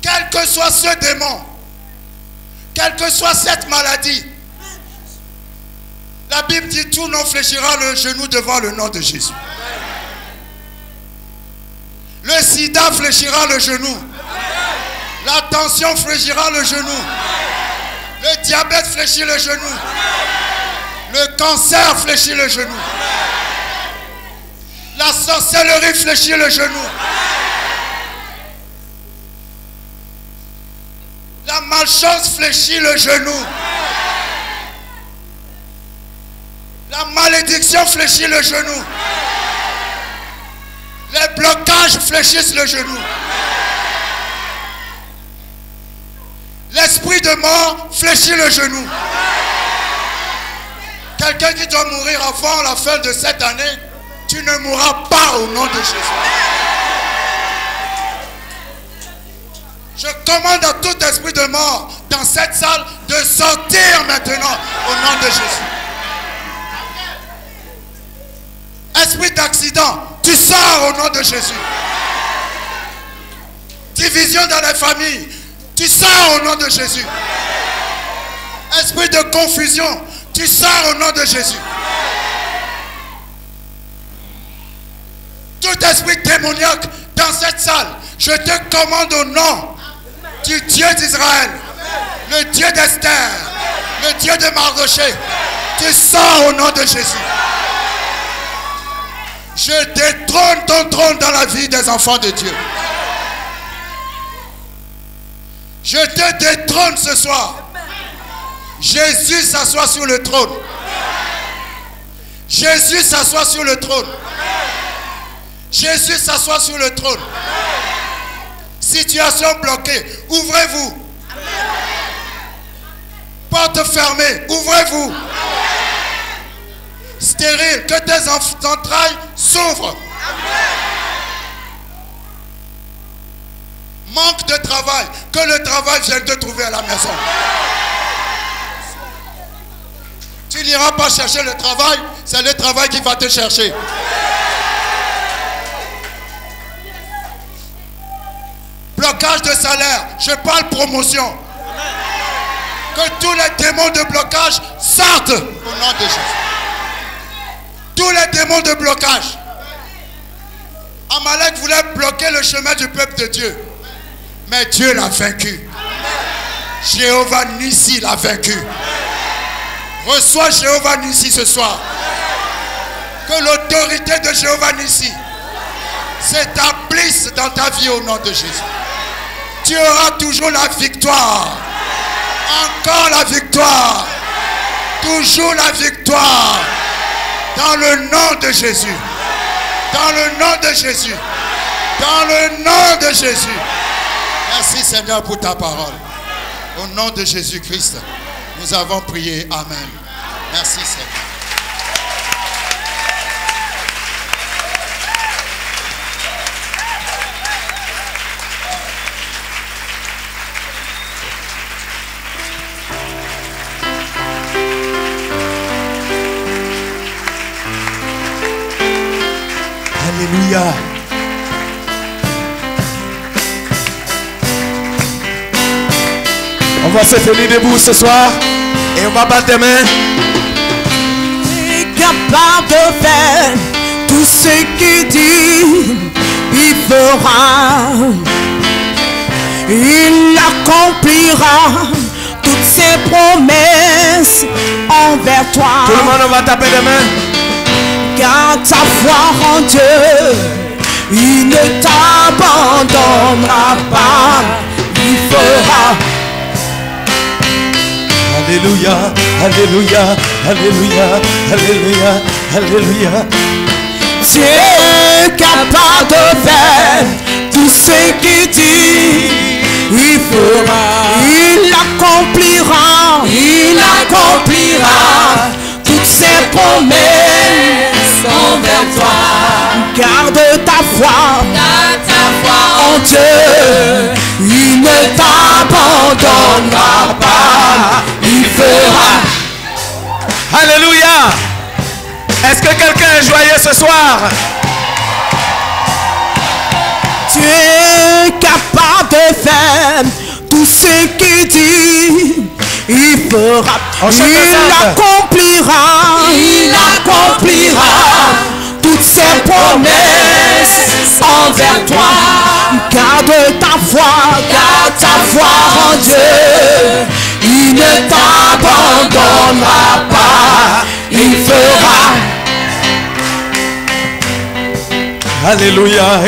D: Quel que soit ce démon, quelle que soit cette maladie, la Bible dit tout nom fléchira le genou devant le nom de Jésus. Le sida fléchira le genou. La tension fléchira le genou. Le diabète fléchit le genou. Le cancer fléchit le genou. La sorcellerie fléchit le genou. La malchance fléchit le genou. La malédiction fléchit le genou. Les blocages fléchissent le genou. L'esprit de mort fléchit le genou. Quelqu'un qui doit mourir avant la fin de cette année, tu ne mourras pas au nom de Jésus. Je commande à tout esprit de mort dans cette salle de sortir maintenant au nom de Jésus. Esprit d'accident, tu sors au nom de Jésus. Division dans les familles, tu sors au nom de Jésus. Esprit de confusion, tu sors au nom de Jésus. Tout esprit démoniaque dans cette salle, je te commande au nom du Dieu d'Israël, le Dieu d'Esther, le Dieu de Mardoché, tu sors au nom de Jésus. Je détrône ton trône dans la vie des enfants de Dieu. Je te détrône ce soir. Jésus s'assoit sur le trône. Jésus s'assoit sur le trône. Jésus s'assoit sur le trône. Situation bloquée, ouvrez-vous. Porte fermée, ouvrez-vous. Stérile, que tes entrailles s'ouvrent. Manque de travail, que le travail vienne te trouver à la maison. Tu n'iras pas chercher le travail, c'est le travail qui va te chercher. Blocage de salaire, je parle promotion. Que tous les démons de blocage sortent au nom de Jésus. Tous les démons de blocage. Amalek voulait bloquer le chemin du peuple de Dieu. Mais Dieu l'a vaincu. Jéhovah Nissi l'a vaincu. Reçois Jéhovah Nissi ce soir. Que l'autorité de Jéhovah Nissi s'établisse dans ta vie au nom de Jésus. Tu auras toujours la victoire. Encore la victoire. Toujours la victoire. Dans le nom de Jésus. Dans le nom de Jésus. Dans le nom de Jésus. Merci Seigneur pour ta parole. Au nom de Jésus-Christ, nous avons prié. Amen. Merci Seigneur.
E: Alléluia. On va se tenir debout ce soir et on va battre des mains.
F: Il est capable de faire tout ce qu'il dit, il fera. Il accomplira toutes ses ses promesses envers toi.
E: Tout le monde va taper des mains.
F: Garde ta foi en Dieu, il ne t'abandonnera pas, il fera.
E: Alléluia, Alléluia, Alléluia, Alléluia, Alléluia.
F: Dieu est capable de faire tout ce qu'il dit, il fera, il accomplira toutes ses promesses envers toi. Garde ta foi en Dieu, il ne t'abandonnera pas, il fera.
E: Alléluia. Est-ce que quelqu'un est joyeux ce soir?
F: Tu es capable de faire tout ce qu'il dit, il fera, il accomplira toutes ses promesses envers toi. Garde ta foi en Dieu, il ne t'abandonnera pas, il fera.
E: Alléluia.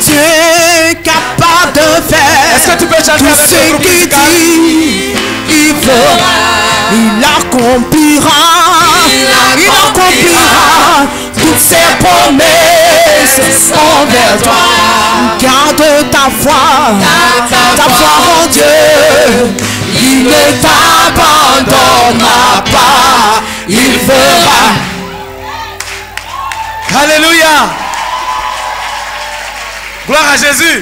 F: Tu es capable de faire.
E: Est-ce que tu peux chanter
F: tout
E: avec
F: ce
E: le groupe
F: qu'il
E: musical?
F: dit, il fera, il accomplira toutes ses promesses envers toi. Garde ta foi en Dieu, il ne t'abandonnera pas, il fera.
E: Alléluia. Gloire à Jésus.